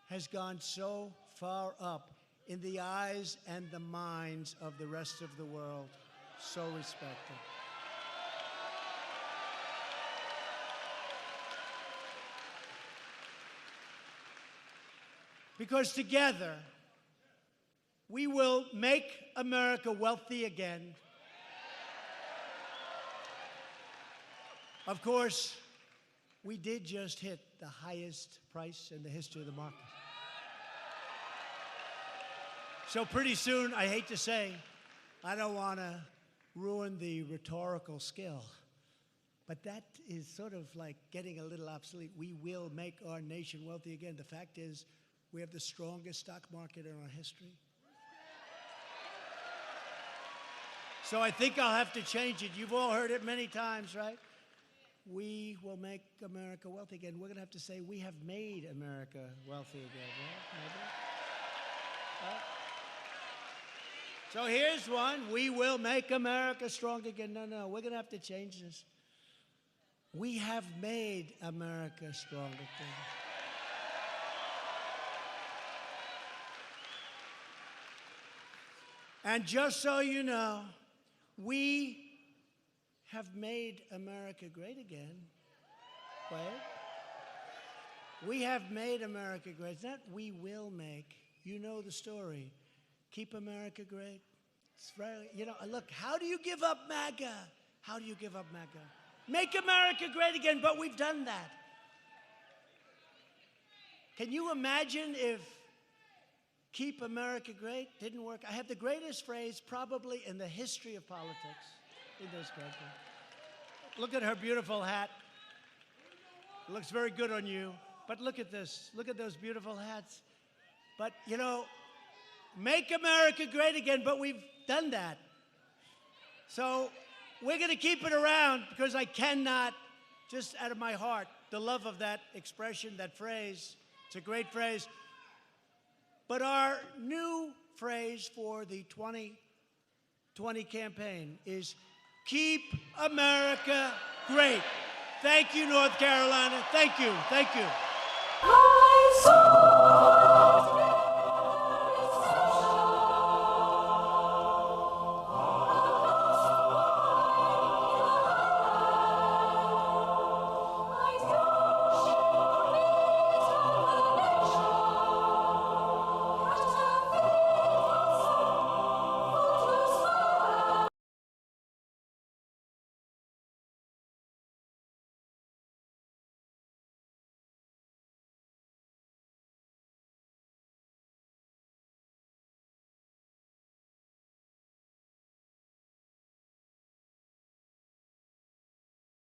has gone so far up in the eyes and the minds of the rest of the world. So respected. Because together, we will make America wealthy again. Of course, we did just hit the highest price in the history of the market. So pretty soon, I hate to say, I don't want to ruin the rhetorical skill, but that is sort of like getting a little obsolete. We will make our nation wealthy again. The fact is, we have the strongest stock market in our history. So I think I'll have to change it. You've all heard it many times, right? We will make America wealthy again. We're going to have to say, we have made America wealthy again, right? Maybe? Right? So here's one. We will make America strong again. No, we're going to have to change this. We have made America strong again. And just so you know, we have made America great again. Wait. We have made America great. It's not we will make. You know the story. Keep America great. It's very, you know, look, how do you give up MAGA? How do you give up MAGA? Make America great again, but we've done that. Can you imagine if Keep America Great didn't work? I have the greatest phrase probably in the history of politics in this country. Look at her beautiful hat. It looks very good on you. But look at this. Look at those beautiful hats. But, you know, make America great again, but we've done that. So we're going to keep it around because I cannot, just out of my heart, the love of that expression, that phrase. It's a great phrase. But our new phrase for the 2020 campaign is Keep America Great. Thank you, North Carolina. Thank you. Thank you.